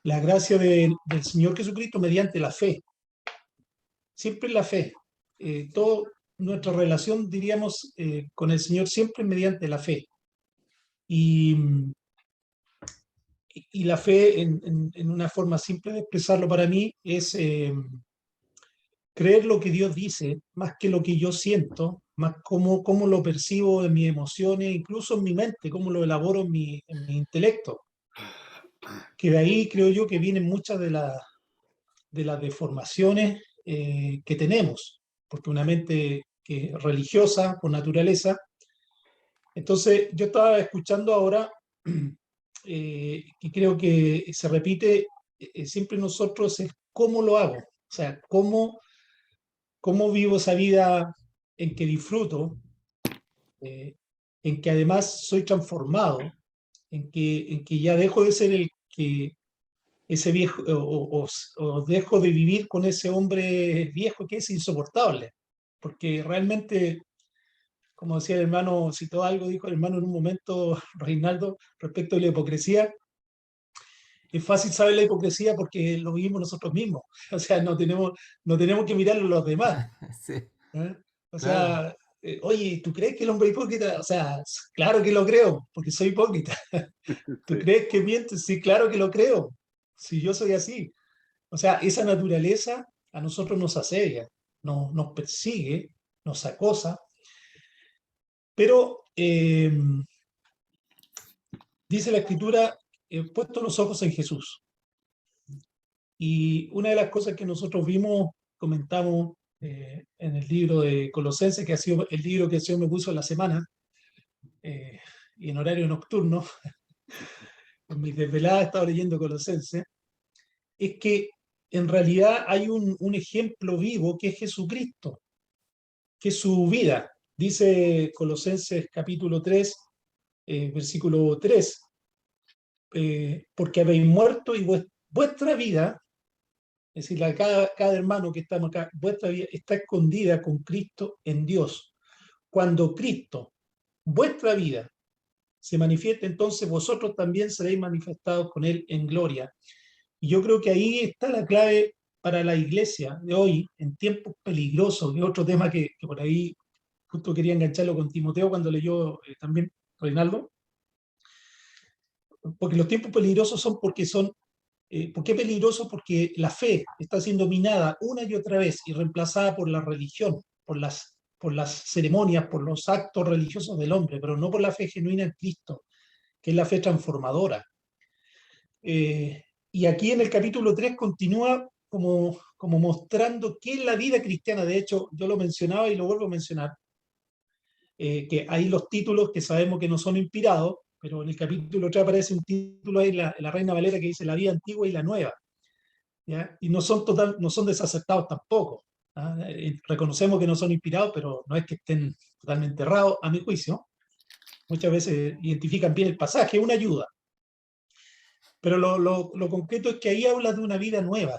la gracia del Señor Jesucristo mediante la fe. Siempre la fe. Toda nuestra relación, diríamos, con el Señor siempre mediante la fe. Y la fe, en una forma simple de expresarlo para mí, es creer lo que Dios dice, más que lo que yo siento, más cómo lo percibo en mis emociones, incluso en mi mente, cómo lo elaboro en mi intelecto. Que de ahí creo yo que vienen muchas de las deformaciones que tenemos, porque una mente que es religiosa por naturaleza. Entonces yo estaba escuchando ahora, y creo que se repite siempre nosotros, es cómo lo hago, o sea, cómo vivo esa vida en que disfruto, en que además soy transformado, en que ya dejo de ser el que ese viejo, o dejo de vivir con ese hombre viejo que es insoportable, porque realmente, como decía el hermano, citó algo, dijo el hermano en un momento, Reinaldo, respecto a la hipocresía. Es fácil saber la hipocresía porque lo vivimos nosotros mismos. O sea, no tenemos que mirarlo a los demás. Sí, ¿Eh? O claro. sea, oye, ¿tú crees que el hombre es hipócrita? O sea, claro que lo creo, porque soy hipócrita. ¿Tú Sí. crees que mientes? Sí, claro que lo creo. Si yo soy así. O sea, esa naturaleza a nosotros nos asedia, nos persigue, nos acosa, pero dice la Escritura, puesto los ojos en Jesús. Y una de las cosas que nosotros vimos, comentamos en el libro de Colosenses, que ha sido el libro que el Señor me puso en la semana, y en horario nocturno, en mis desveladas he estado leyendo Colosenses, es que en realidad hay un ejemplo vivo que es Jesucristo, que es su vida. Dice Colosenses capítulo 3, versículo 3, porque habéis muerto y vuestra vida, es decir, cada hermano que estamos acá, vuestra vida está escondida con Cristo en Dios. Cuando Cristo, vuestra vida, se manifieste, entonces vosotros también seréis manifestados con Él en gloria. Y yo creo que ahí está la clave para la iglesia de hoy, en tiempos peligrosos, que es otro tema que por ahí justo quería engancharlo con Timoteo cuando leyó también Reinaldo, porque los tiempos peligrosos son porque son, ¿por qué peligroso? Porque la fe está siendo minada una y otra vez y reemplazada por la religión, por las ceremonias, por los actos religiosos del hombre, pero no por la fe genuina en Cristo, que es la fe transformadora. Y aquí en el capítulo 3 continúa como mostrando qué es la vida cristiana. De hecho, yo lo mencionaba y lo vuelvo a mencionar, que hay los títulos que sabemos que no son inspirados, pero en el capítulo 3 aparece un título ahí en la Reina Valera que dice la vida antigua y la nueva, ¿ya? Y no son desacertados tampoco, ¿ah? Reconocemos que no son inspirados, pero no es que estén totalmente errados, a mi juicio. Muchas veces identifican bien el pasaje, es una ayuda. Pero lo concreto es que ahí habla de una vida nueva,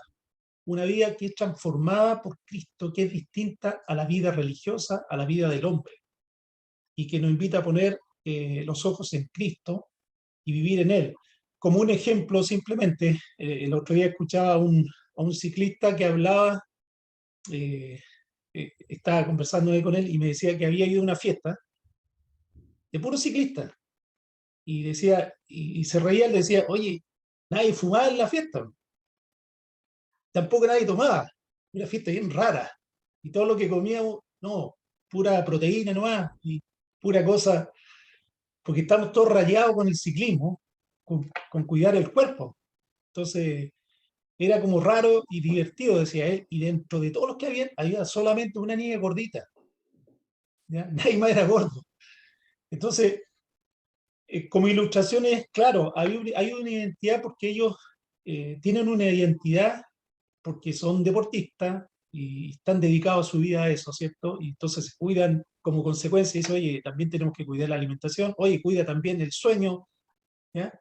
una vida que es transformada por Cristo, que es distinta a la vida religiosa, a la vida del hombre, y que nos invita a poner los ojos en Cristo y vivir en Él. Como un ejemplo, simplemente, el otro día escuchaba a un ciclista que hablaba, estaba conversando con él y me decía que había ido a una fiesta de puro ciclista, y decía, y se reía, le decía, oye, nadie fumaba en la fiesta, tampoco nadie tomaba, una fiesta bien rara, Y todo lo que comíamos, no, pura proteína nomás, y pura cosa, porque estamos todos rayados con el ciclismo, con cuidar el cuerpo. Entonces, era como raro y divertido, decía él, y dentro de todos los que había solamente una niña gordita, ¿ya? Nadie más era gordo. Entonces, como ilustraciones, claro, hay una identidad porque ellos tienen una identidad porque son deportistas y están dedicados a su vida a eso, ¿cierto? Y entonces se cuidan como consecuencia, y dice, oye, también tenemos que cuidar la alimentación, oye, cuida también el sueño, ¿ya?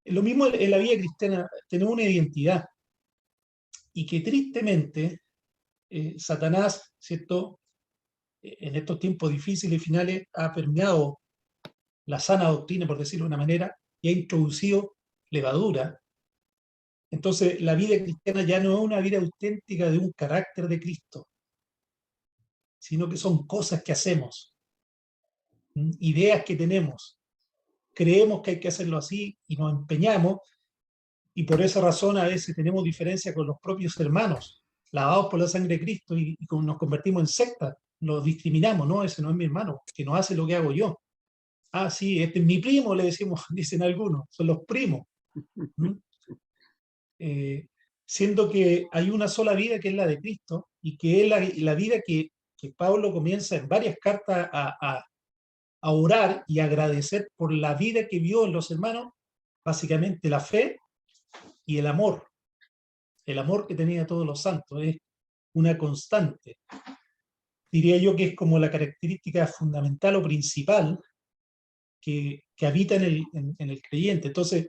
Lo mismo en la vida cristiana, tenemos una identidad, y que tristemente Satanás, ¿cierto? En estos tiempos difíciles y finales ha permeado la sana doctrina, por decirlo de una manera, y ha introducido levadura. Entonces, la vida cristiana ya no es una vida auténtica de un carácter de Cristo, sino que son cosas que hacemos, ideas que tenemos. Creemos que hay que hacerlo así y nos empeñamos, y por esa razón a veces tenemos diferencia con los propios hermanos, lavados por la sangre de Cristo, y nos convertimos en secta, los discriminamos, no, ese no es mi hermano, que no hace lo que hago yo. Ah, sí, este es mi primo, le decimos, dicen algunos, son los primos. Siendo que hay una sola vida que es la de Cristo, y que es la vida que Pablo comienza en varias cartas a orar y agradecer por la vida que vio en los hermanos, básicamente la fe y el amor que tenía a todos los santos, es una constante. Diría yo que es como la característica fundamental o principal que habita en el creyente. Entonces,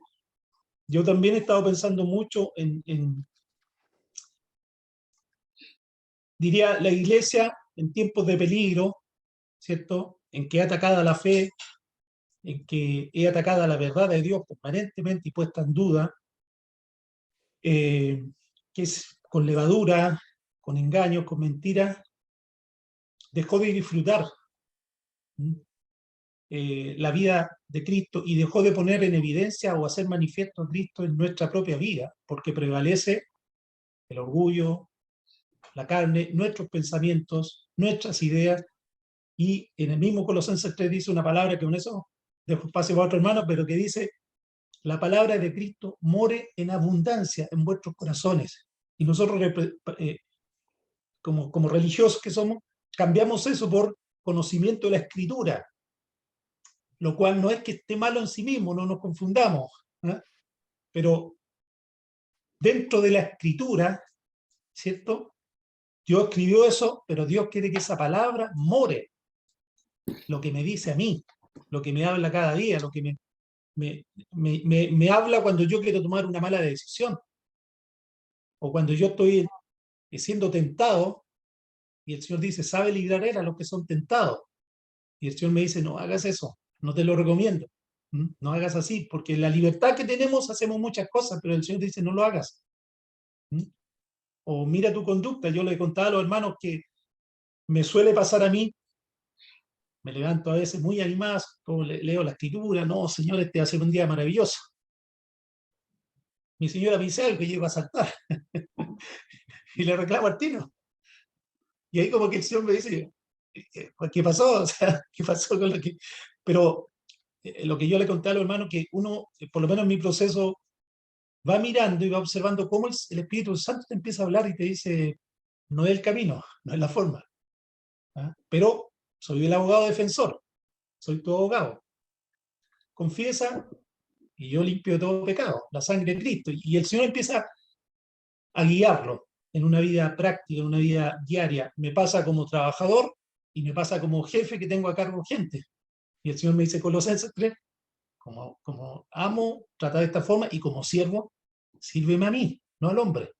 yo también he estado pensando mucho diría, la iglesia en tiempos de peligro, ¿cierto? En que es atacada la fe, en que es atacada la verdad de Dios permanentemente y puesta en duda, que es con levadura, con engaños, con mentiras, dejó de disfrutar la vida de Cristo, y dejó de poner en evidencia o hacer manifiesto a Cristo en nuestra propia vida, porque prevalece el orgullo, la carne, nuestros pensamientos, nuestras ideas. Y en el mismo Colosenses 3 dice una palabra que con eso dejo espacio para otro hermano, pero que dice: la palabra de Cristo more en abundancia en vuestros corazones. Y nosotros, como religiosos que somos, cambiamos eso por conocimiento de la Escritura, lo cual no es que esté malo en sí mismo, no nos confundamos, ¿eh? Pero dentro de la Escritura, ¿cierto? Dios escribió eso, pero Dios quiere que esa palabra more, lo que me dice a mí, lo que me habla cada día, lo que me habla cuando yo quiero tomar una mala decisión, o cuando yo estoy siendo tentado, y el Señor dice, sabe librar a los que son tentados. Y el Señor me dice, no hagas eso, no te lo recomiendo. No hagas así, porque en la libertad que tenemos hacemos muchas cosas, pero el Señor dice, no lo hagas. O mira tu conducta. Yo le he contado a los hermanos que me suele pasar a mí, me levanto a veces muy animado, leo la escritura, no, Señor, este va a ser un día maravilloso. Mi señora me dice algo y llego a saltar. Y le reclamo al tiro. Y ahí como que el Señor me dice, ¿qué pasó? O sea, ¿qué pasó con lo que...? Pero lo que yo le conté a los hermanos, que uno, por lo menos en mi proceso, va mirando y va observando cómo el Espíritu Santo te empieza a hablar y te dice, no es el camino, no es la forma. ¿Ah? Pero soy el abogado defensor, soy tu abogado. Confiesa y yo limpio todo pecado, la sangre de Cristo. Y el Señor empieza a guiarlo en una vida práctica, en una vida diaria. Me pasa como trabajador y me pasa como jefe que tengo a cargo gente. Y el Señor me dice, Colosenses 3, como amo, trata de esta forma, y como siervo, sírveme a mí, no al hombre.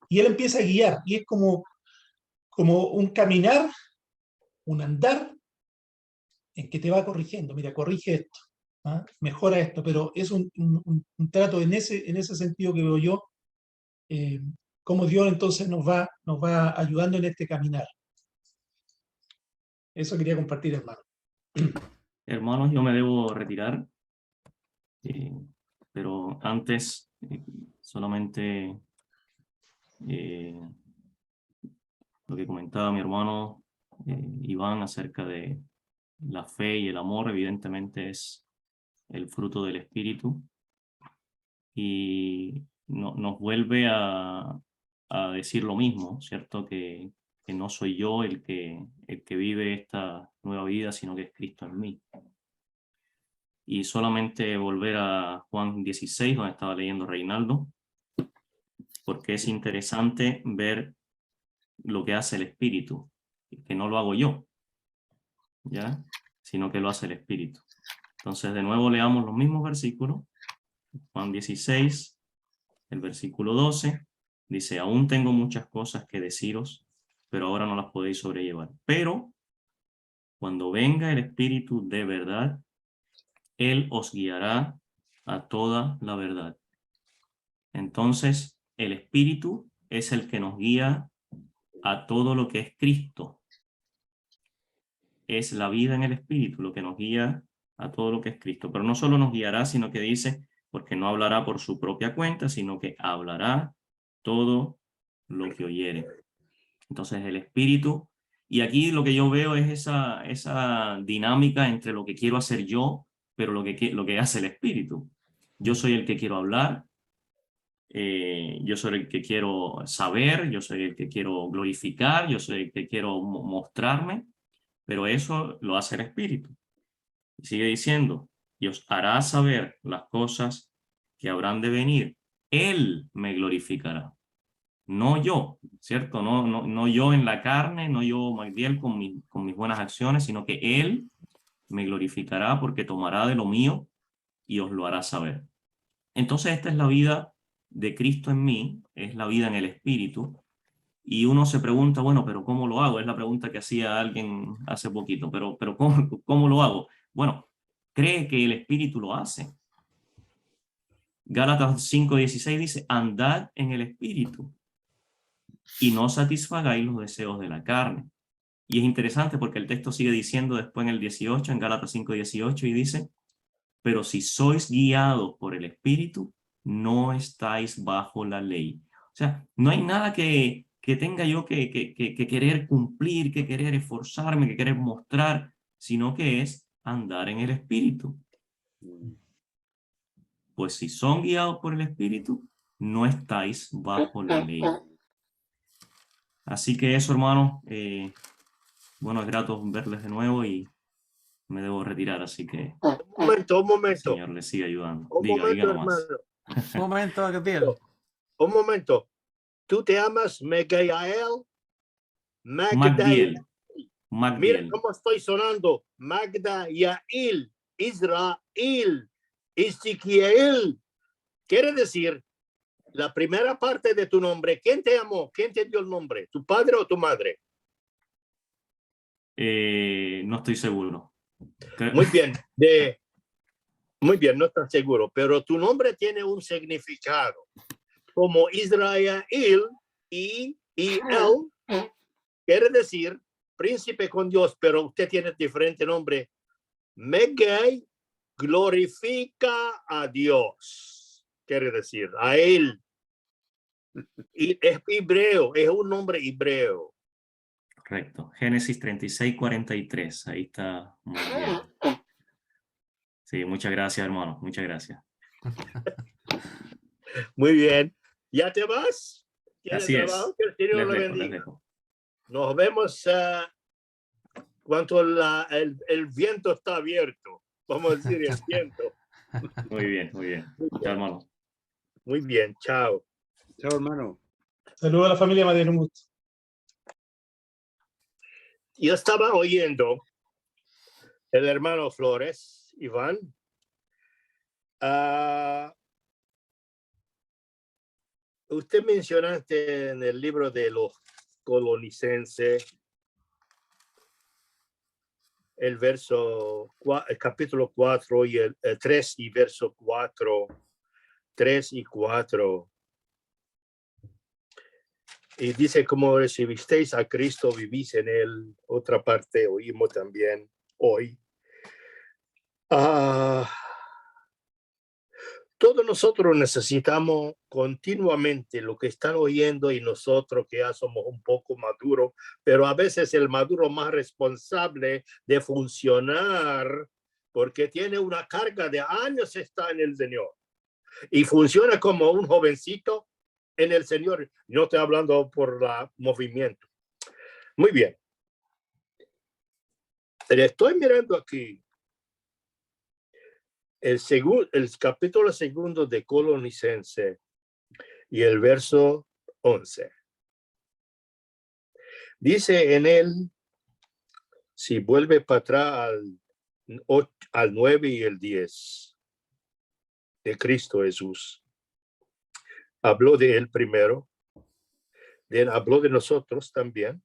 Y Él empieza a guiar, y es como un caminar, un andar, en que te va corrigiendo. Mira, corrige esto, ¿ah? Mejora esto, pero es un trato en ese sentido que veo yo, cómo Dios entonces nos va ayudando en este caminar. Eso quería compartir, hermano. Hermanos, yo me debo retirar, pero antes solamente lo que comentaba mi hermano Iván acerca de la fe y el amor, evidentemente es el fruto del Espíritu, y nos vuelve a decir lo mismo, ¿cierto? Que no soy yo el que vive esta nueva vida, sino que es Cristo en mí. Y solamente volver a Juan 16, donde estaba leyendo Reinaldo, porque es interesante ver lo que hace el Espíritu, que no lo hago yo, ¿ya? Sino que lo hace el Espíritu. Entonces, de nuevo leamos los mismos versículos. Juan 16, el versículo 12, dice: aún tengo muchas cosas que deciros, pero ahora no las podéis sobrellevar. Pero cuando venga el Espíritu de verdad, Él os guiará a toda la verdad. Entonces, el Espíritu es el que nos guía a todo lo que es Cristo. Es la vida en el Espíritu lo que nos guía a todo lo que es Cristo. Pero no solo nos guiará, sino que dice, porque no hablará por su propia cuenta, sino que hablará todo lo que oyere. Entonces el Espíritu, y aquí lo que yo veo es esa dinámica entre lo que quiero hacer yo, pero lo que hace el Espíritu. Yo soy el que quiero hablar, yo soy el que quiero saber, yo soy el que quiero glorificar, yo soy el que quiero mostrarme, pero eso lo hace el Espíritu. Y sigue diciendo, y os hará saber las cosas que habrán de venir. Él me glorificará, no yo, ¿cierto? No yo en la carne, no yo, Magdiel, con mis buenas acciones, sino que Él me glorificará porque tomará de lo mío y os lo hará saber. Entonces esta es la vida de Cristo en mí, es la vida en el Espíritu. Y uno se pregunta, bueno, pero ¿cómo lo hago? Es la pregunta que hacía alguien hace poquito, pero ¿cómo lo hago? Bueno, cree que el Espíritu lo hace. Gálatas 5:16 dice, andad en el Espíritu y no satisfagáis los deseos de la carne. Y es interesante porque el texto sigue diciendo después en el 18, en Gálatas 5:18, y dice, pero si sois guiados por el Espíritu, no estáis bajo la ley. O sea, no hay nada que tenga yo que querer cumplir, que querer esforzarme, que querer mostrar, sino que es andar en el Espíritu. Pues si son guiados por el Espíritu, no estáis bajo la ley. Así que eso, hermano, bueno, es grato verles de nuevo y me debo retirar, así que Un momento, un el momento. Señor les siga ayudando. Un Diga momento, nomás. hermano. Un momento, Gabriel. Un momento. ¿Tú te llamas Megayael? Magdiel. Mira Magdiel. cómo estoy sonando. Magda Yael, Israel, Ezequiel. Quiere decir, la primera parte de tu nombre, ¿quién te llamó? ¿Quién te dio el nombre? ¿Tu padre o tu madre? No estoy seguro. Muy bien, muy bien, no estás seguro, pero tu nombre tiene un significado. Como Israel y él quiere decir príncipe con Dios, pero usted tiene diferente nombre. Megay glorifica a Dios, quiere decir, a él. Y es hebreo, es un nombre hebreo. Correcto. Génesis 36:43. Ahí está Magdiel. Sí, muchas gracias, hermano. Muchas gracias. Muy bien. ¿Ya te vas? Así es. Que el Señor Les lo dejo, les bendiga. dejo. Nos vemos cuando el viento está abierto. Vamos a decir el viento. Muy bien, muy bien. Chao, hermano. Muy bien, chao. Chao, hermano. Saludos a la familia Madero, un gusto. Yo estaba oyendo el hermano Flores, Iván, usted mencionaste en el libro de los Colonicenses el capítulo 4 y el 3 y verso 4, 3 y 4. Y dice, como recibisteis a Cristo, vivís en él. Otra parte oímos también hoy. Todos nosotros necesitamos continuamente lo que están oyendo, y nosotros que ya somos un poco maduros, pero a veces el maduro más responsable de funcionar, porque tiene una carga de años, está en el Señor y funciona como un jovencito en el Señor. No estoy hablando por el movimiento. Muy bien. Le estoy mirando aquí el capítulo 2 de Colosenses y el verso 11. Dice en él, si vuelve para atrás al 9 y el 10 de Cristo Jesús, habló de él primero, habló de nosotros también,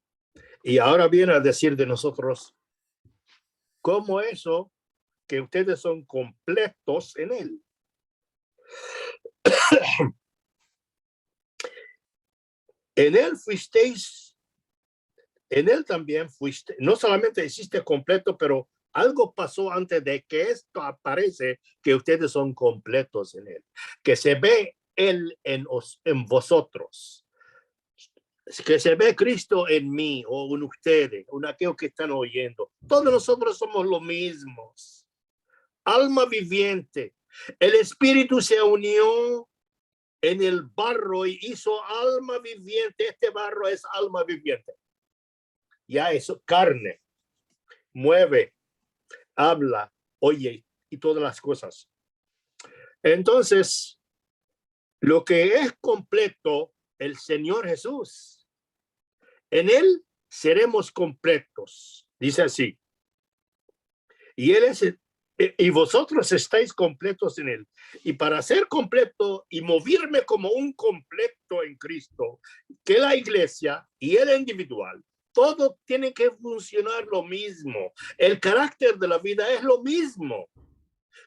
y ahora viene a decir de nosotros cómo eso, que ustedes son completos en él. En él fuisteis, en él también fuiste, no solamente hiciste completo, pero algo pasó antes de que esto aparece, que ustedes son completos en él, que se ve él en vosotros, que se ve Cristo en mí o en ustedes, en aquellos que están oyendo. Todos nosotros somos los mismos. Alma viviente. El Espíritu se unió en el barro y hizo alma viviente. Este barro es alma viviente. Ya es carne. Mueve, habla, oye y todas las cosas. Entonces, lo que es completo, el Señor Jesús. En él seremos completos. Dice así. Y él es, y vosotros estáis completos en él. Y para ser completo y moverme como un completo en Cristo, que la iglesia y el individual, todo tiene que funcionar lo mismo. El carácter de la vida es lo mismo.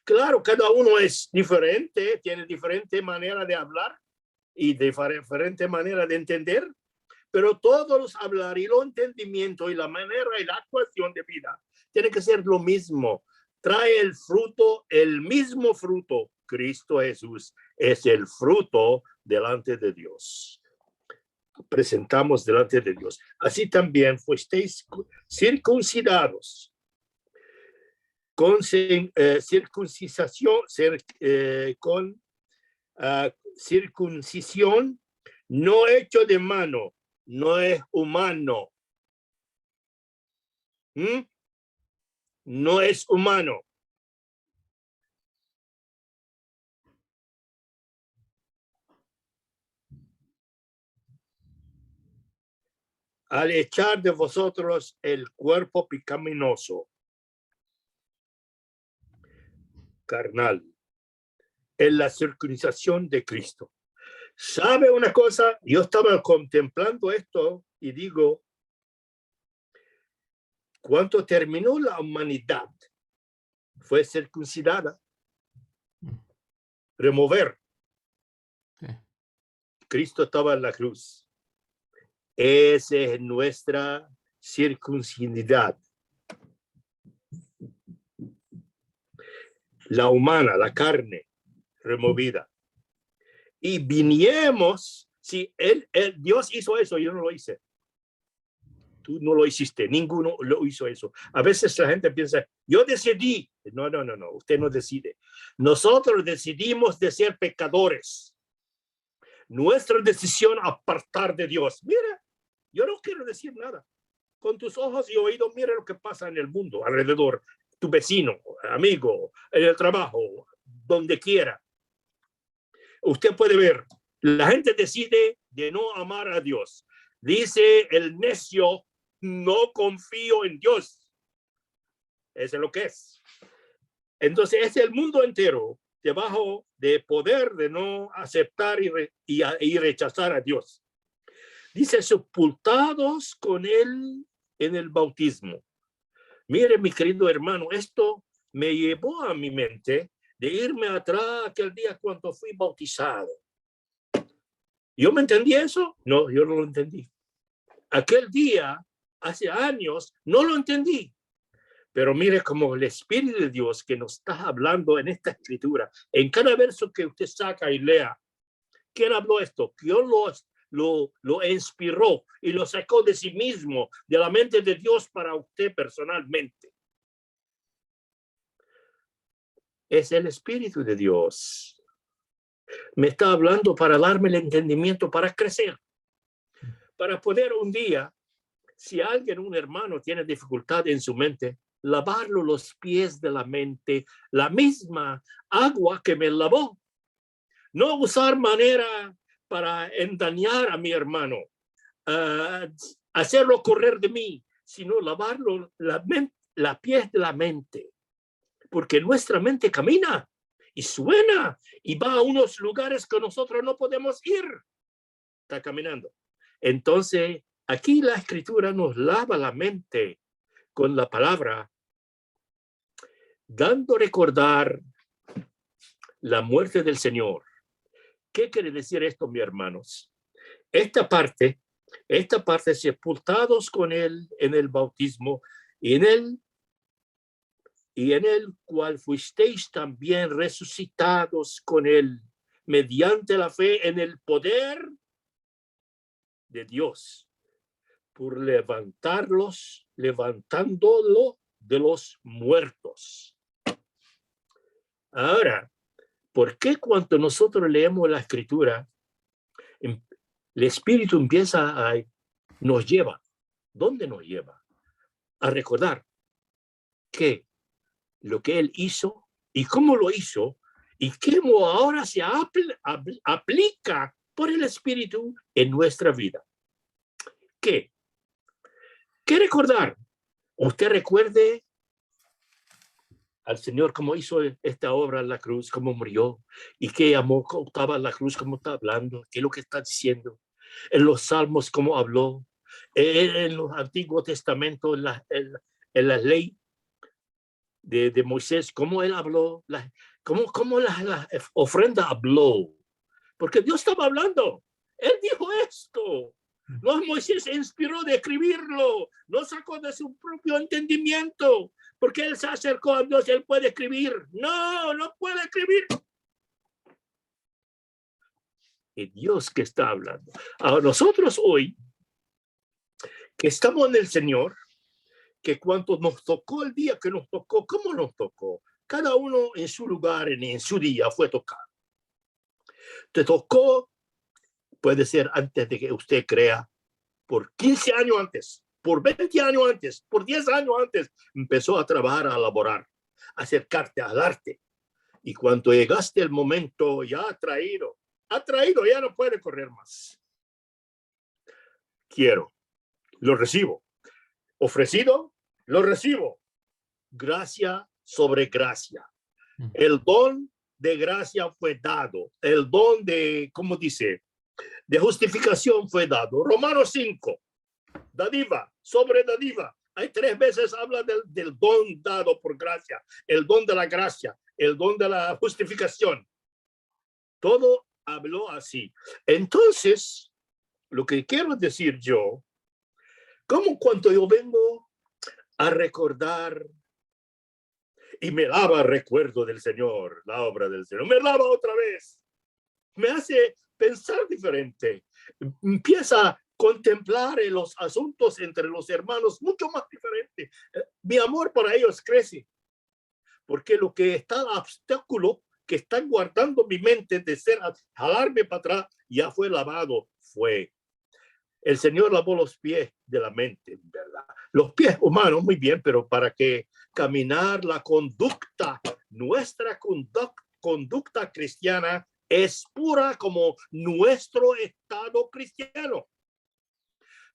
Claro, cada uno es diferente, tiene diferente manera de hablar y diferente manera de entender, pero todos los hablar y los entendimientos y la manera y la actuación de vida tiene que ser lo mismo. Trae el fruto, el mismo fruto. Cristo Jesús es el fruto delante de Dios. Presentamos delante de Dios. Así también fuisteis circuncidados con circuncisión, con circuncisión no hecho de mano, no es humano. No es humano. Al echar de vosotros el cuerpo pecaminoso, carnal, en la circuncisión de Cristo. ¿Sabe una cosa? Yo estaba contemplando esto y digo, cuando terminó la humanidad, fue circuncidada, remover. Sí. Cristo estaba en la cruz. Esa es nuestra circuncidad. La humana, la carne removida. Y viniemos, si Dios hizo eso, yo no lo hice. Tú no lo hiciste, ninguno lo hizo eso. A veces la gente piensa, yo decidí. No, usted no decide. Nosotros decidimos de ser pecadores. Nuestra decisión apartar de Dios. Mira, yo no quiero decir nada. Con tus ojos y oídos, mira lo que pasa en el mundo, alrededor. Tu vecino, amigo, en el trabajo, donde quiera. Usted puede ver, la gente decide de no amar a Dios. Dice el necio, no confío en Dios. Eso es lo que es. Entonces es el mundo entero debajo de poder de no aceptar y rechazar a Dios. Dice, sepultados con él en el bautismo. Mire, mi querido hermano, esto me llevó a mi mente de irme atrás aquel día cuando fui bautizado. ¿Yo me entendí eso? No, yo no lo entendí. Aquel día, hace años, no lo entendí. Pero mire como el Espíritu de Dios que nos está hablando en esta escritura, en cada verso que usted saca y lea, ¿quién habló esto? ¿Quién lo inspiró y lo sacó de sí mismo, de la mente de Dios para usted personalmente? Es el Espíritu de Dios. Me está hablando para darme el entendimiento, para crecer, para poder un día, si alguien, un hermano, tiene dificultad en su mente, lavarlo los pies de la mente, la misma agua que me lavó. No usar manera para engañar a mi hermano, hacerlo correr de mí, sino lavarlo la pies de la mente. Porque nuestra mente camina y suena y va a unos lugares que nosotros no podemos ir. Está caminando. Entonces, aquí la escritura nos lava la mente con la palabra, dando a recordar la muerte del Señor. ¿Qué quiere decir esto, mis hermanos? Esta parte, sepultados con él en el bautismo y en el cual fuisteis también resucitados con él mediante la fe en el poder de Dios, por levantándolo de los muertos. Ahora, ¿por qué cuando nosotros leemos la escritura, el Espíritu nos lleva? ¿Dónde nos lleva? A recordar que lo que Él hizo y cómo lo hizo y cómo ahora se aplica por el Espíritu en nuestra vida. ¿Qué recordar? Usted recuerde al Señor cómo hizo esta obra en la cruz, cómo murió y qué amor estaba en la cruz, cómo está hablando, qué es lo que está diciendo. En los salmos, cómo habló. En los Antiguos Testamentos, en la ley de Moisés, cómo él habló, cómo la ofrenda habló. Porque Dios estaba hablando. Él dijo esto. No, Moisés se inspiró de escribirlo, no sacó de su propio entendimiento, porque él se acercó a Dios, él puede escribir. No puede escribir. Es Dios que está hablando. A nosotros hoy, que estamos en el Señor, que cuando nos tocó el día que nos tocó, ¿cómo nos tocó? Cada uno en su lugar, en su día fue tocado. Te tocó, puede ser antes de que usted crea, por 15 años antes, por 20 años antes, por 10 años antes, empezó a trabajar, a elaborar, a acercarte al arte. Y cuando llegaste el momento, ya ha traído, ya no puede correr más. Quiero, lo recibo. Ofrecido, lo recibo. Gracia sobre gracia. El don de gracia fue dado. El don de, ¿cómo dice? De justificación fue dado. Romanos 5, dádiva, sobre dádiva. Hay 3 veces habla del don dado por gracia, el don de la gracia, el don de la justificación. Todo habló así. Entonces, lo que quiero decir yo, como cuando yo vengo a recordar y me lava el recuerdo del Señor, la obra del Señor, me lava otra vez, me hace pensar diferente, empieza a contemplar en los asuntos entre los hermanos mucho más diferente. Mi amor para ellos crece, porque lo que está obstáculo que están guardando mi mente de ser jalarme para atrás ya fue lavado, fue. El Señor lavó los pies de la mente, ¿verdad? Los pies humanos, muy bien, pero para que caminar la conducta, nuestra conducta cristiana es pura como nuestro estado cristiano.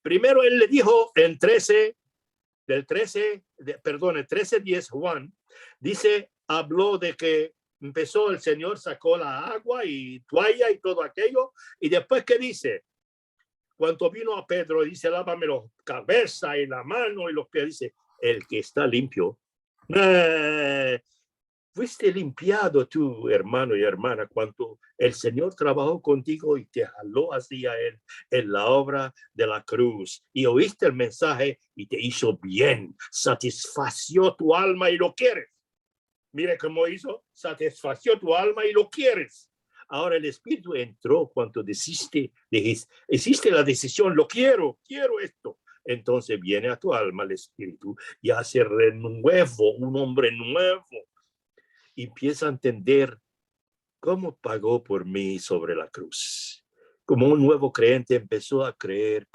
Primero él le dijo en 13:10 Juan, dice, habló de que empezó el Señor, sacó la agua y toalla y todo aquello, y después ¿qué dice? Cuando vino a Pedro, dice, lávame la cabeza y la mano y los pies, dice, el que está limpio. fuiste limpiado tú, hermano y hermana, cuando el Señor trabajó contigo y te jaló hacia Él en la obra de la cruz y oíste el mensaje y te hizo bien, satisfació tu alma y lo quieres. Mire cómo hizo, satisfació tu alma y lo quieres. Ahora el Espíritu entró cuando hiciste la decisión, lo quiero esto. Entonces viene a tu alma el Espíritu y hace renuevo, un hombre nuevo. Y empieza a entender cómo pagó por mí sobre la cruz. Como un nuevo creyente empezó a creer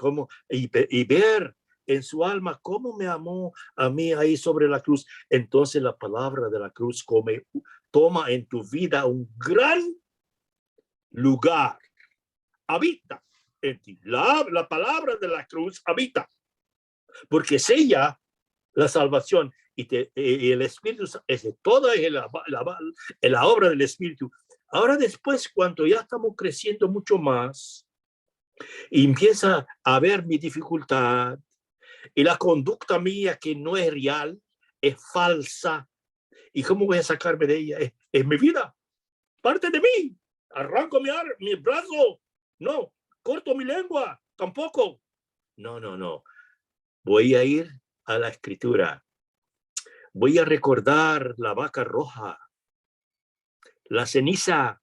y ver en su alma cómo me amó a mí ahí sobre la cruz. Entonces la palabra de la cruz toma en tu vida un gran lugar. Habita en ti. La palabra de la cruz habita. Porque sella la salvación y el Espíritu es toda la obra del Espíritu. Ahora después, cuando ya estamos creciendo mucho más, y empieza a ver mi dificultad y la conducta mía que no es real, es falsa. ¿Y cómo voy a sacarme de ella? Es mi vida, parte de mí. Arranco mi brazo, no. Corto mi lengua, tampoco. No. Voy a ir a la Escritura. Voy a recordar la vaca roja, la ceniza.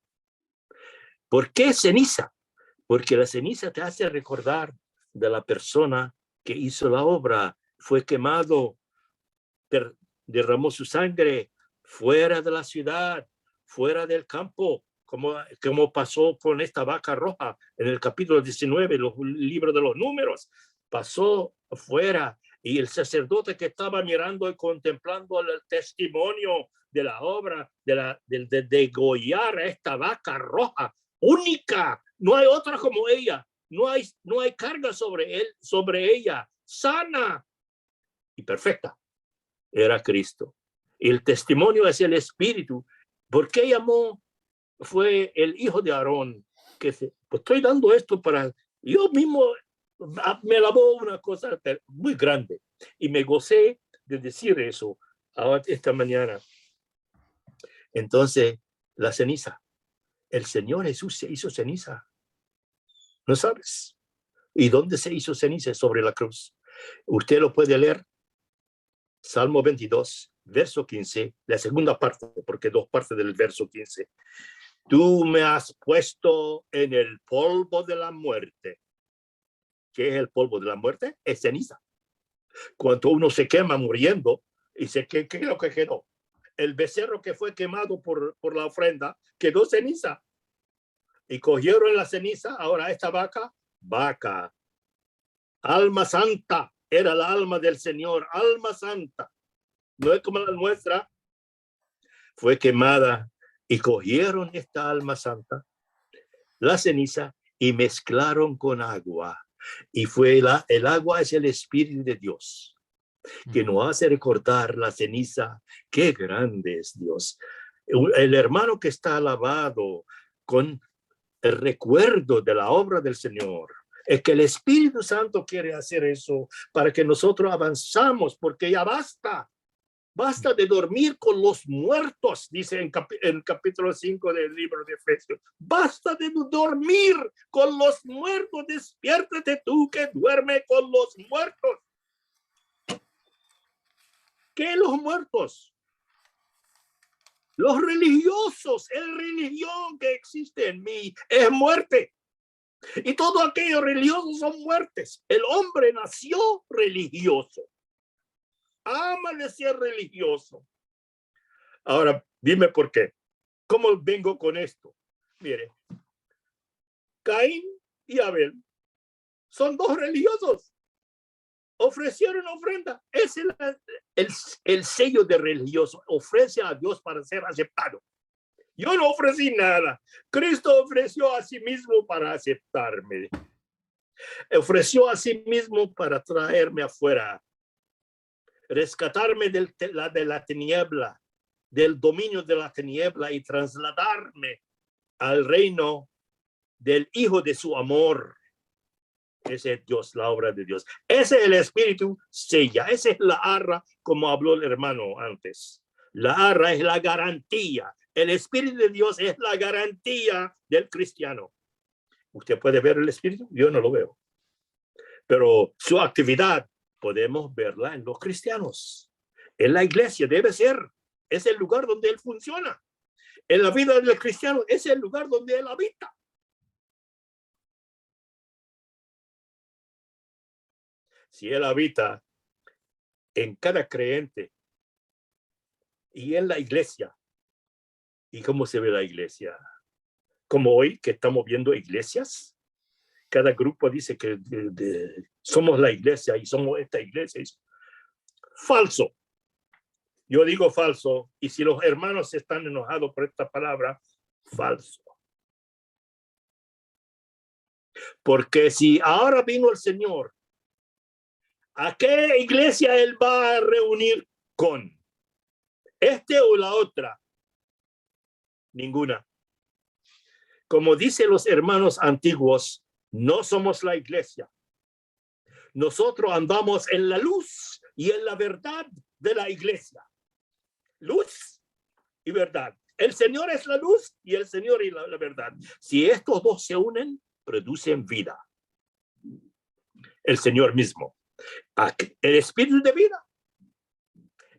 ¿Por qué ceniza? Porque la ceniza te hace recordar de la persona que hizo la obra, fue quemado, derramó su sangre fuera de la ciudad, fuera del campo, como pasó con esta vaca roja en el capítulo 19, los libros de los números. Pasó afuera y el sacerdote que estaba mirando y contemplando el testimonio de la obra de degollar a esta vaca roja, única, no hay otra como ella, no hay carga sobre ella, sana y perfecta, era Cristo. Y el testimonio es el Espíritu. ¿Por qué llamó? Fue el hijo de Aarón, pues estoy dando esto para, yo mismo me lavó una cosa muy grande y me gocé de decir eso esta mañana. Entonces, la ceniza, el Señor Jesús se hizo ceniza, ¿no sabes? ¿Y dónde se hizo ceniza? Sobre la cruz. Usted lo puede leer, Salmo 22, verso 15, la segunda parte, porque dos partes del verso 15. Tú me has puesto en el polvo de la muerte. ¿Qué es el polvo de la muerte? Es ceniza. Cuando uno se quema muriendo, y ¿qué es lo que quedó? El becerro que fue quemado por la ofrenda quedó ceniza. Y cogieron la ceniza, ahora esta vaca, alma santa, era la alma del Señor, alma santa. No es como la nuestra, fue quemada y cogieron esta alma santa, la ceniza, y mezclaron con agua. Y el agua es el Espíritu de Dios, que nos hace recordar la ceniza. Qué grande es Dios. El hermano que está alabado con el recuerdo de la obra del Señor, es que el Espíritu Santo quiere hacer eso para que nosotros avanzamos, porque ya basta de dormir con los muertos, dice en el capítulo 5 del libro de Efesios. Basta de dormir con los muertos, despiértate tú que duerme con los muertos. ¿Qué los muertos? Los religiosos, el religión que existe en mí es muerte. Y todos aquellos religiosos son muertes. El hombre nació religioso. Ama de ser religioso. Ahora, dime por qué. ¿Cómo vengo con esto? Mire, Caín y Abel son dos religiosos. Ofrecieron ofrenda. Es el sello de religioso. Ofrece a Dios para ser aceptado. Yo no ofrecí nada. Cristo ofreció a sí mismo para aceptarme. Ofreció a sí mismo para traerme afuera. Rescatarme de la tiniebla, del dominio de la tiniebla y trasladarme al reino del Hijo de su amor. Ese es Dios, la obra de Dios. Ese es el Espíritu sella. Esa es la arra, como habló el hermano antes. La arra es la garantía. El Espíritu de Dios es la garantía del cristiano. ¿Usted puede ver el Espíritu? Yo no lo veo. Pero su actividad podemos verla en los cristianos. En la iglesia debe ser. Es el lugar donde Él funciona. En la vida del cristiano es el lugar donde Él habita. Si Él habita en cada creyente y en la iglesia. ¿Y cómo se ve la iglesia? Como hoy que estamos viendo iglesias. Cada grupo dice que somos la iglesia y somos esta iglesia. Falso. Yo digo falso. Y si los hermanos están enojados por esta palabra, falso. Porque si ahora vino el Señor, ¿a qué iglesia Él va a reunir con? ¿Este o la otra? Ninguna. Como dicen los hermanos antiguos, no somos la iglesia. Nosotros andamos en la luz y en la verdad de la iglesia. Luz y verdad. El Señor es la luz y el Señor es la verdad. Si estos dos se unen, producen vida. El Señor mismo. El espíritu de vida.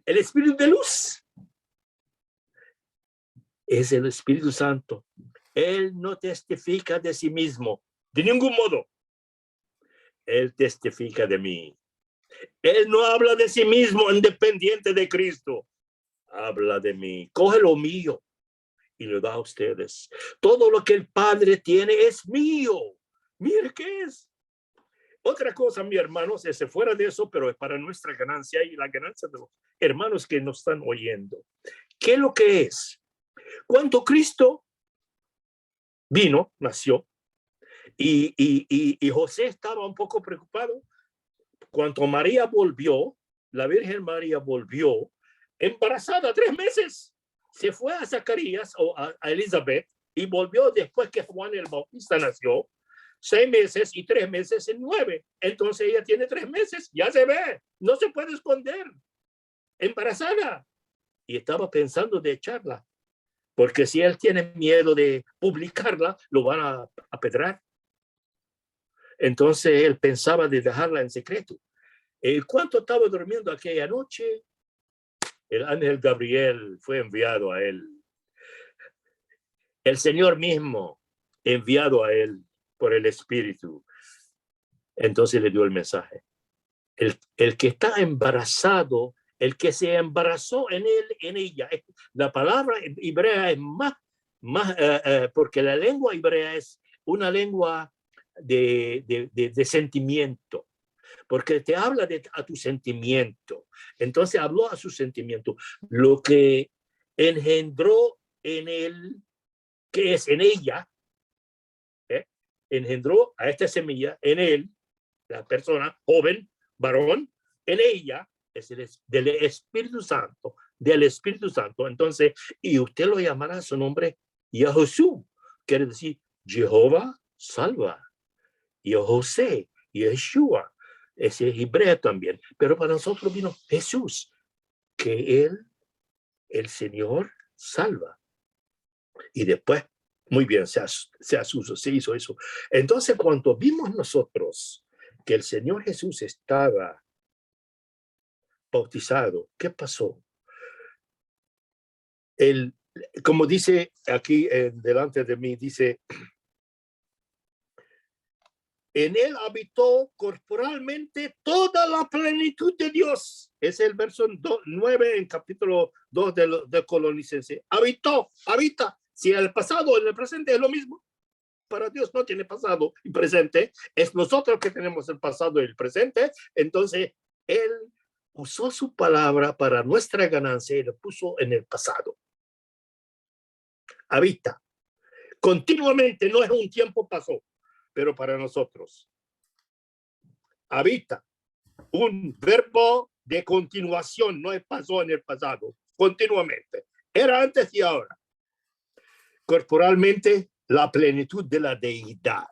El espíritu de luz. Es el Espíritu Santo. Él no testifica de sí mismo. De ningún modo. Él testifica de mí. Él no habla de sí mismo independiente de Cristo. Habla de mí. Coge lo mío y lo da a ustedes. Todo lo que el Padre tiene es mío. Mire qué es. Otra cosa, mi hermanos, es fuera de eso, pero es para nuestra ganancia y la ganancia de los hermanos que nos están oyendo. ¿Qué es lo que es? Cuando Cristo vino, nació, y José estaba un poco preocupado. Cuando María volvió, la Virgen María volvió, embarazada 3 meses, se fue a Zacarías o a Elizabeth y volvió después que Juan el Bautista nació, 6 meses y 3 meses en 9. Entonces ella tiene 3 meses, ya se ve, no se puede esconder, embarazada. Y estaba pensando de echarla, porque si él tiene miedo de publicarla, lo van a apedrear. Entonces él pensaba de dejarla en secreto. ¿Cuánto estaba durmiendo aquella noche? El ángel Gabriel fue enviado a él. El Señor mismo enviado a él por el Espíritu. Entonces le dio el mensaje. El que está embarazado, el que se embarazó en él, en ella. La palabra hebrea es más porque la lengua hebrea es una lengua de sentimiento, porque te habla a tu sentimiento. Entonces habló a su sentimiento. Lo que engendró en él, que es en ella, engendró a esta semilla en él, la persona joven, varón, en ella es del Espíritu Santo, del Espíritu Santo. Entonces, y usted lo llamará su nombre Yahoshua, quiere decir Jehová salva. José, Yeshua, ese es hebreo también, pero para nosotros vino Jesús, que él, el Señor, salva. Y después, muy bien, se hizo eso. Entonces, cuando vimos nosotros que el Señor Jesús estaba bautizado, ¿qué pasó? Como dice aquí delante de mí, dice, en él habitó corporalmente toda la plenitud de Dios. Es el verso 9 en capítulo 2 de Colosenses. Habita. Si en el pasado, en el presente es lo mismo. Para Dios no tiene pasado y presente. Es nosotros que tenemos el pasado y el presente. Entonces, Él usó su palabra para nuestra ganancia y lo puso en el pasado. Habita. Continuamente, no es un tiempo pasó, pero para nosotros. Habita. Un verbo de continuación, no pasó en el pasado. Continuamente. Era antes y ahora. Corporalmente, la plenitud de la deidad.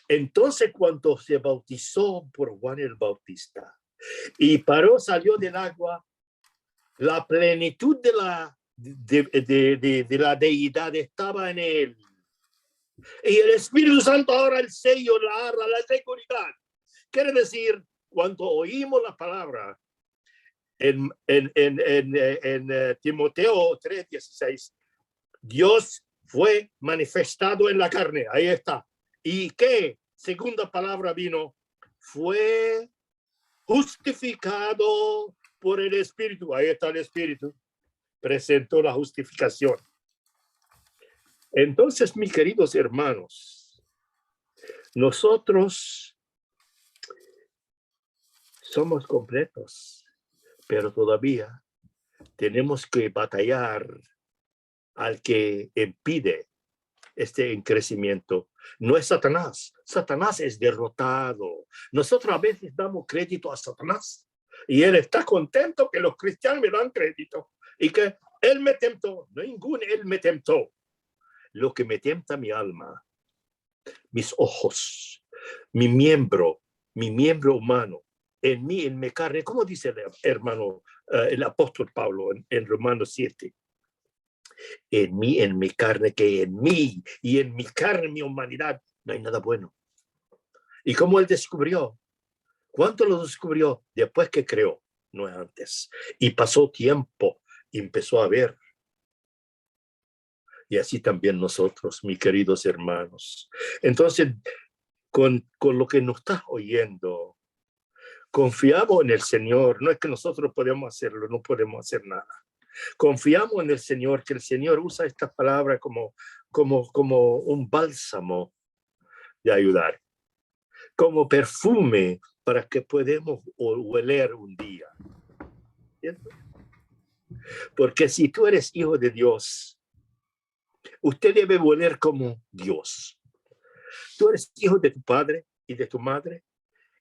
Entonces, cuando se bautizó por Juan el Bautista y salió del agua, La plenitud de la deidad estaba en él. Y el Espíritu Santo ahora el sello, la arra, la seguridad. Quiere decir, cuando oímos la palabra en Timoteo 3:16, Dios fue manifestado en la carne. Ahí está. ¿Y qué segunda palabra vino? Fue justificado por el Espíritu. Ahí está el Espíritu. Presentó la justificación. Entonces, mis queridos hermanos, nosotros somos completos, pero todavía tenemos que batallar al que impide este crecimiento. No es Satanás. Satanás es derrotado. Nosotros a veces damos crédito a Satanás y él está contento que los cristianos me dan crédito y que él me tentó. Ningún él me tentó. Lo que me tienta mi alma, mis ojos, mi miembro humano, en mí, en mi carne, como dice el hermano, el apóstol Pablo en Romanos 7. En mí, en mi carne, que en mí y en mi carne, mi humanidad, no hay nada bueno. ¿Y cómo él descubrió? ¿Cuánto lo descubrió? Después que creó, no antes. Y pasó tiempo y empezó a ver. Y así también nosotros, mis queridos hermanos. Entonces, con lo que nos estás oyendo, confiamos en el Señor. No es que nosotros podemos hacerlo, no podemos hacer nada. Confiamos en el Señor, que el Señor usa esta palabra como un bálsamo de ayudar, como perfume para que podamos oler un día. ¿Cierto? Porque si tú eres hijo de Dios, usted debe oler como Dios. Tú eres hijo de tu padre y de tu madre,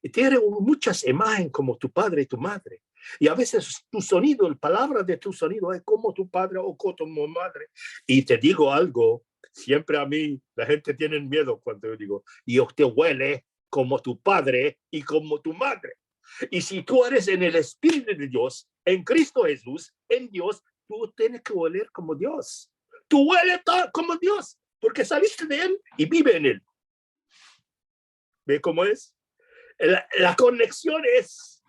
y tienes muchas imágenes como tu padre y tu madre. Y a veces tu sonido, la palabra de tu sonido es como tu padre o como tu madre. Y te digo algo, siempre a mí la gente tiene miedo cuando yo digo, y usted huele como tu padre y como tu madre. Y si tú eres en el Espíritu de Dios, en Cristo Jesús, en Dios, tú tienes que oler como Dios. Tú hueles como Dios, porque saliste de Él y vive en Él. ¿Ve cómo es? La conexión es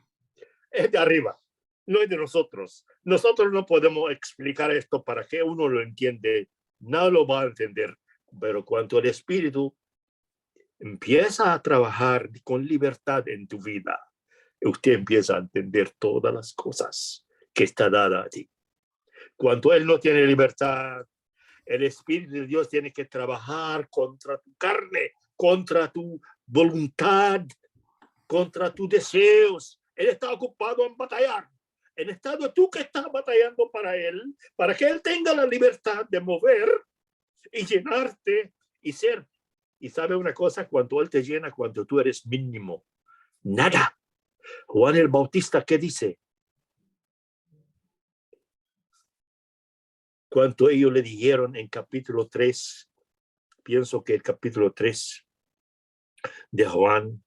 de arriba, no es de nosotros. Nosotros no podemos explicar esto para que uno lo entiende. No lo va a entender. Pero cuando el Espíritu empieza a trabajar con libertad en tu vida, usted empieza a entender todas las cosas que está dada a ti. Cuando Él no tiene libertad, el Espíritu de Dios tiene que trabajar contra tu carne, contra tu voluntad, contra tus deseos. Él está ocupado en batallar. En estado tú que estás batallando para Él, para que Él tenga la libertad de mover y llenarte y ser. Y sabe una cosa, cuando Él te llena, cuando tú eres mínimo, nada. Juan el Bautista, ¿qué dice? Cuando ellos le dijeron en capítulo 3, pienso que el capítulo 3 de Juan,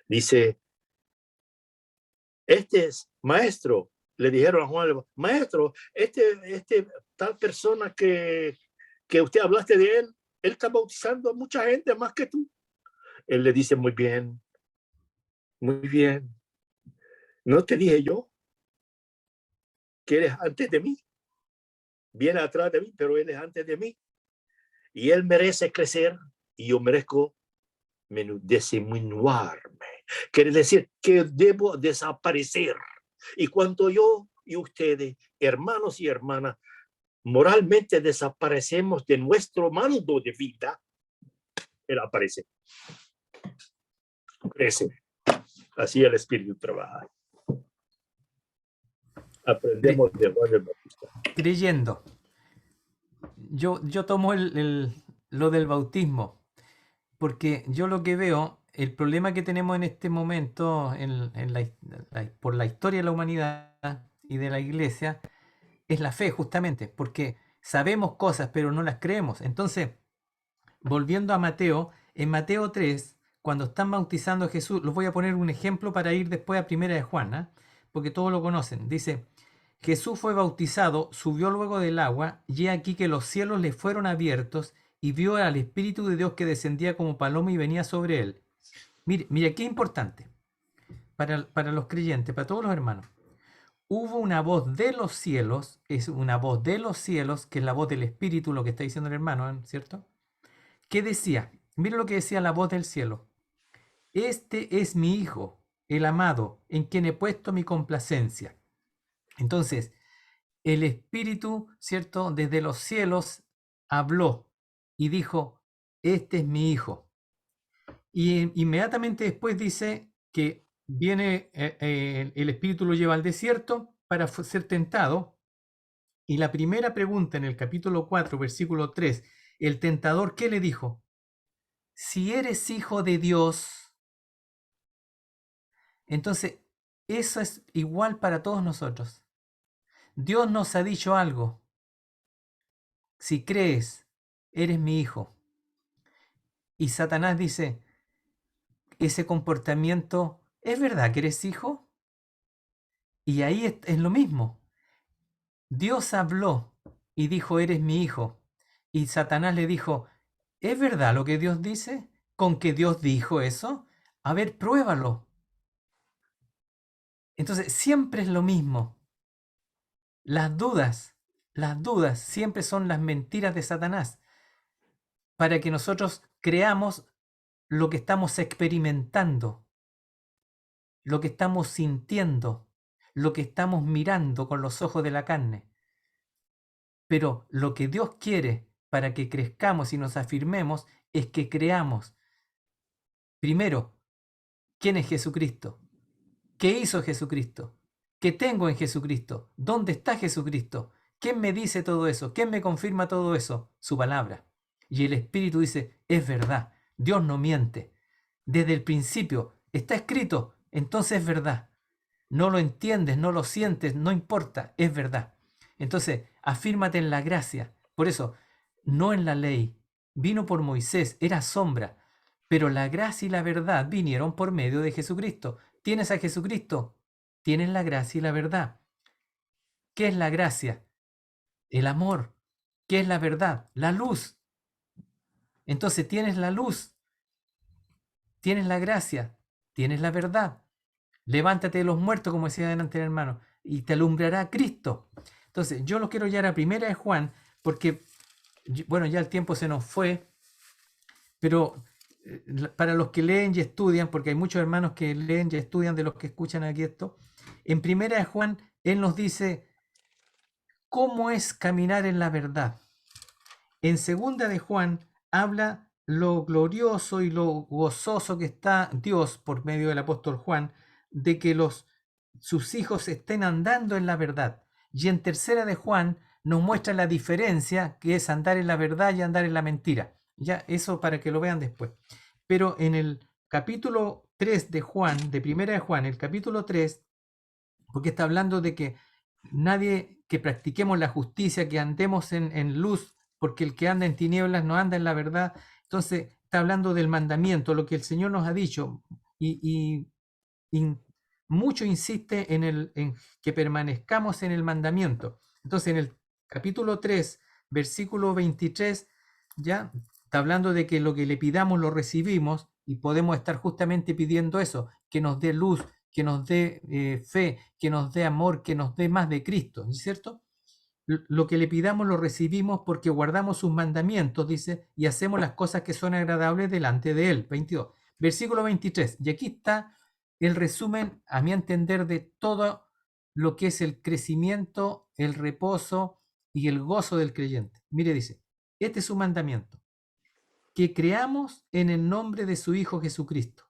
dice, este es maestro, le dijeron a Juan, maestro, este tal persona que usted hablaste de él está bautizando a mucha gente más que tú. Él le dice, muy bien, ¿no te dije yo que eres antes de mí? Viene atrás de mí, pero él es antes de mí. Y él merece crecer y yo merezco disminuirme. Quiere decir que debo desaparecer. Y cuando yo y ustedes, hermanos y hermanas, moralmente desaparecemos de nuestro mando de vida, él aparece. Crece. Así el Espíritu trabaja. Aprendemos de Juan el Bautista. Creyendo. Yo tomo lo del bautismo, porque yo lo que veo, el problema que tenemos en este momento por la historia de la humanidad y de la iglesia es la fe, justamente, porque sabemos cosas pero no las creemos. Entonces, volviendo a Mateo, en Mateo 3, cuando están bautizando a Jesús, los voy a poner un ejemplo para ir después a Primera de Juan, porque todos lo conocen. Dice, Jesús fue bautizado, subió luego del agua, y he aquí que los cielos le fueron abiertos, y vio al Espíritu de Dios que descendía como paloma y venía sobre él. Mire, mire, qué importante para los creyentes, para todos los hermanos. Hubo una voz de los cielos, es una voz de los cielos, que es la voz del Espíritu, lo que está diciendo el hermano, ¿cierto? Que decía, mire lo que decía la voz del cielo. Este es mi Hijo, el amado, en quien he puesto mi complacencia. Entonces, el Espíritu, ¿cierto? Desde los cielos habló y dijo, este es mi Hijo. Y inmediatamente después dice que viene, el Espíritu lo lleva al desierto para ser tentado. Y la primera pregunta en el capítulo 4, versículo 3, el tentador, ¿qué le dijo? Si eres hijo de Dios. Entonces, eso es igual para todos nosotros. Dios nos ha dicho algo. Si crees, eres mi hijo. Y Satanás dice, ese comportamiento, ¿es verdad que eres hijo? Y ahí es lo mismo. Dios habló y dijo, eres mi hijo. Y Satanás le dijo, ¿es verdad lo que Dios dice? ¿Con que Dios dijo eso? A ver, pruébalo. Entonces, siempre es lo mismo. Las dudas siempre son las mentiras de Satanás para que nosotros creamos lo que estamos experimentando, lo que estamos sintiendo, lo que estamos mirando con los ojos de la carne. Pero lo que Dios quiere para que crezcamos y nos afirmemos es que creamos, primero, ¿quién es Jesucristo? ¿Qué hizo Jesucristo? ¿Qué tengo en Jesucristo? ¿Dónde está Jesucristo? ¿Quién me dice todo eso? ¿Quién me confirma todo eso? Su palabra. Y el Espíritu dice, es verdad, Dios no miente. Desde el principio está escrito, entonces es verdad. No lo entiendes, no lo sientes, no importa, es verdad. Entonces, afírmate en la gracia. Por eso, no en la ley. Vino por Moisés, era sombra, pero la gracia y la verdad vinieron por medio de Jesucristo. ¿Tienes a Jesucristo? Tienes la gracia y la verdad. ¿Qué es la gracia? El amor. ¿Qué es la verdad? La luz. Entonces tienes la luz, tienes la gracia, tienes la verdad. Levántate de los muertos, como decía delante el hermano, y te alumbrará Cristo. Entonces, yo los quiero llevar a Primera de Juan, porque, bueno, ya el tiempo se nos fue, pero para los que leen y estudian, porque hay muchos hermanos que leen y estudian de los que escuchan aquí esto, en Primera de Juan, él nos dice cómo es caminar en la verdad. En Segunda de Juan, habla lo glorioso y lo gozoso que está Dios por medio del apóstol Juan, de que sus hijos estén andando en la verdad. Y en Tercera de Juan nos muestra la diferencia que es andar en la verdad y andar en la mentira. Ya, eso para que lo vean después. Pero en el capítulo 3 de Juan, de Primera de Juan, el capítulo 3, porque está hablando de que nadie, que practiquemos la justicia, que andemos en luz, porque el que anda en tinieblas no anda en la verdad. Entonces está hablando del mandamiento, lo que el Señor nos ha dicho, y mucho insiste en que permanezcamos en el mandamiento. Entonces en el capítulo 3, versículo 23, ya está hablando de que lo que le pidamos lo recibimos, y podemos estar justamente pidiendo eso, que nos dé luz, que nos dé fe, que nos dé amor, que nos dé más de Cristo, ¿no es cierto? Lo que le pidamos lo recibimos porque guardamos sus mandamientos, dice, y hacemos las cosas que son agradables delante de Él. 22. Versículo 23. Y aquí está el resumen, a mi entender, de todo lo que es el crecimiento, el reposo y el gozo del creyente. Mire, dice, este es su mandamiento, que creamos en el nombre de su Hijo Jesucristo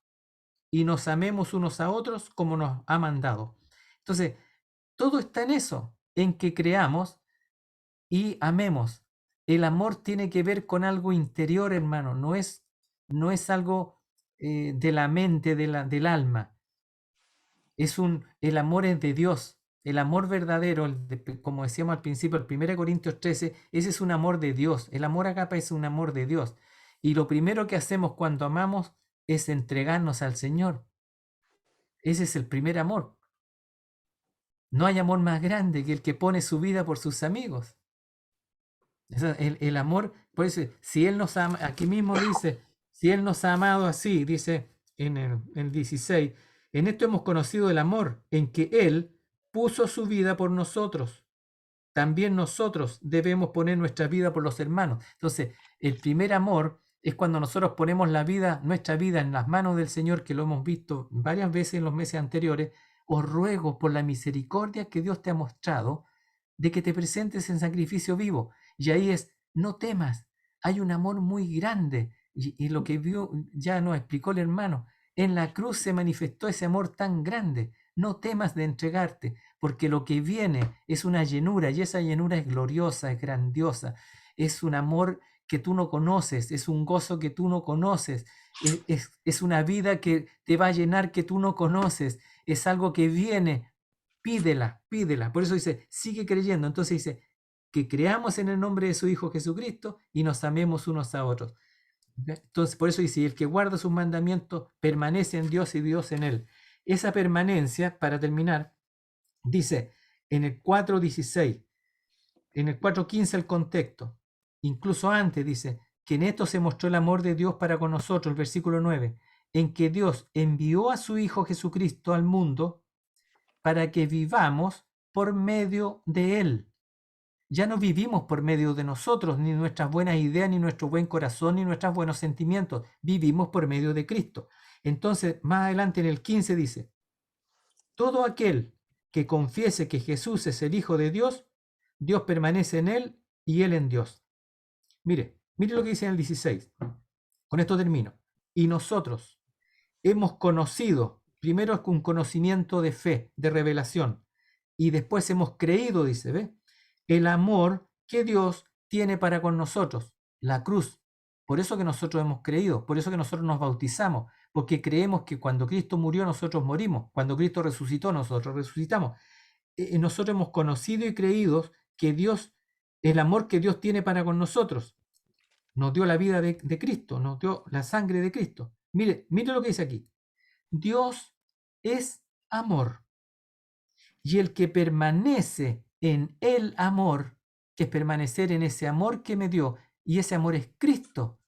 y nos amemos unos a otros como nos ha mandado. Entonces, todo está en eso, en que creamos y amemos. El amor tiene que ver con algo interior, hermano, no es algo de la mente, del alma. El amor es de Dios, el amor verdadero, como decíamos al principio, el 1 Corintios 13, ese es un amor de Dios, el amor agape es un amor de Dios. Y lo primero que hacemos cuando amamos es entregarnos al Señor. Ese es el primer amor. No hay amor más grande que el que pone su vida por sus amigos. El amor, por eso, si Él nos ama, aquí mismo dice, si Él nos ha amado así, dice en el 16, en esto hemos conocido el amor, en que Él puso su vida por nosotros. También nosotros debemos poner nuestra vida por los hermanos. Entonces, el primer amor es cuando nosotros ponemos la vida, nuestra vida en las manos del Señor, que lo hemos visto varias veces en los meses anteriores. Os ruego por la misericordia que Dios te ha mostrado de que te presentes en sacrificio vivo. Y ahí es, no temas, hay un amor muy grande. Y lo que vio, ya nos explicó el hermano, en la cruz se manifestó ese amor tan grande. No temas de entregarte, porque lo que viene es una llenura, y esa llenura es gloriosa, es grandiosa, es un amor que tú no conoces, es un gozo que tú no conoces, es una vida que te va a llenar que tú no conoces, es algo que viene, pídela, pídela. Por eso dice, sigue creyendo. Entonces dice, que creamos en el nombre de su Hijo Jesucristo y nos amemos unos a otros. Entonces, por eso dice, el que guarda sus mandamientos permanece en Dios y Dios en él. Esa permanencia, para terminar, dice en el 4:16, en el 4:15 el contexto, incluso antes dice, que en esto se mostró el amor de Dios para con nosotros, el versículo 9, en que Dios envió a su Hijo Jesucristo al mundo para que vivamos por medio de Él. Ya no vivimos por medio de nosotros, ni nuestras buenas ideas, ni nuestro buen corazón, ni nuestros buenos sentimientos. Vivimos por medio de Cristo. Entonces, más adelante en el 15 dice, todo aquel que confiese que Jesús es el Hijo de Dios, Dios permanece en él y él en Dios. Mire lo que dice en el 16. Con esto termino. Y nosotros hemos conocido, primero es un conocimiento de fe, de revelación, y después hemos creído, dice, ¿ve? El amor que Dios tiene para con nosotros, la cruz. Por eso que nosotros hemos creído, por eso que nosotros nos bautizamos, porque creemos que cuando Cristo murió nosotros morimos, cuando Cristo resucitó nosotros resucitamos. Nosotros hemos conocido y creído que Dios, el amor que Dios tiene para con nosotros, nos dio la vida de Cristo, nos dio la sangre de Cristo. Mire lo que dice aquí. Dios es amor. Y el que permanece en el amor, que es permanecer en ese amor que me dio, y ese amor es Cristo.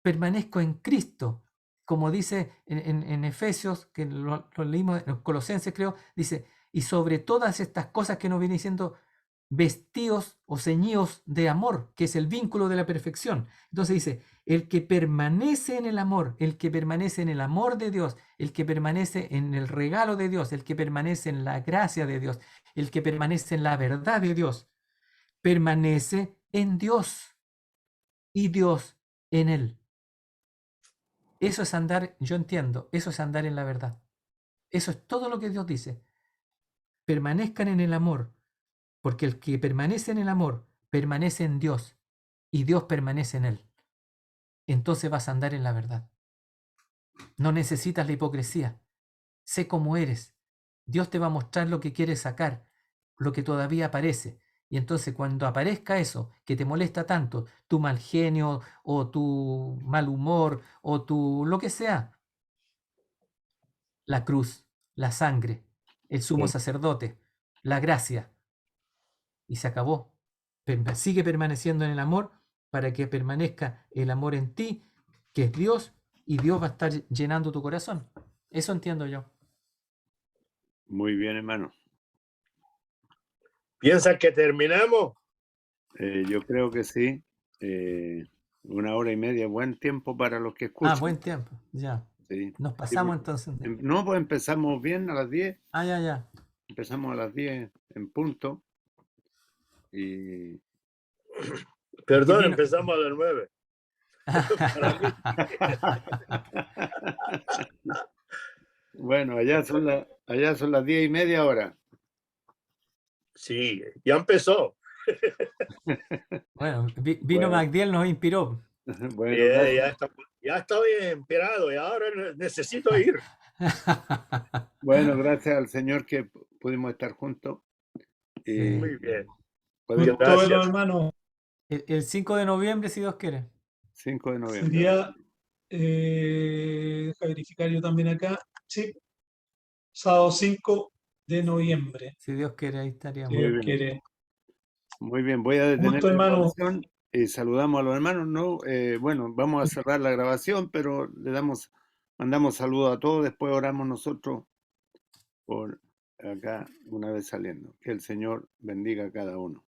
Permanezco en Cristo. Como dice en Efesios, que lo leímos, en Colosenses creo, dice, y sobre todas estas cosas que nos viene diciendo, vestidos o ceñidos de amor, que es el vínculo de la perfección. Entonces dice, el que permanece en el amor, el que permanece en el amor de Dios, el que permanece en el regalo de Dios, el que permanece en la gracia de Dios, el que permanece en la verdad de Dios, permanece en Dios y Dios en él. Eso es andar, yo entiendo, eso es andar en la verdad. Eso es todo lo que Dios dice. Permanezcan en el amor, porque el que permanece en el amor permanece en Dios y Dios permanece en él. Entonces vas a andar en la verdad. No necesitas la hipocresía. Sé cómo eres. Dios te va a mostrar lo que quieres sacar, lo que todavía aparece. Y entonces cuando aparezca eso que te molesta tanto, tu mal genio o tu mal humor o tu lo que sea, la cruz, la sangre, el sumo sacerdote, la gracia, y se acabó. Sigue permaneciendo en el amor para que permanezca el amor en ti, que es Dios, y Dios va a estar llenando tu corazón. Eso entiendo yo. Muy bien, hermano. ¿Piensa que terminamos? Yo creo que sí. 1 hora y media, buen tiempo para los que escuchan. Buen tiempo, ya. Sí. Nos pasamos Sí, entonces. no, pues empezamos bien a las 10. Ya. Empezamos a las 10 en punto. Y Perdón, vino- empezamos a las 9. bueno, allá son las 10:30 ahora. Sí, ya empezó. Bueno, vino Bueno. Magdiel, nos inspiró. Bueno, Ya estoy inspirado y ahora necesito ir. bueno, gracias al Señor que pudimos estar juntos. Muy bien. Podemos- Gusto verlo, Gracias. hermano. El 5 de noviembre, si Dios quiere. 5 de noviembre. Sería, deja verificar yo también acá. Sí, sábado 5 de noviembre, Si Dios quiere, ahí si estaríamos. Muy Dios bien. quiere. Muy bien, voy a detener Gusto, la hermano. grabación y saludamos a los hermanos. No, bueno, vamos a cerrar la grabación, pero mandamos saludos a todos, después oramos nosotros por acá una vez saliendo. Que el Señor bendiga a cada uno.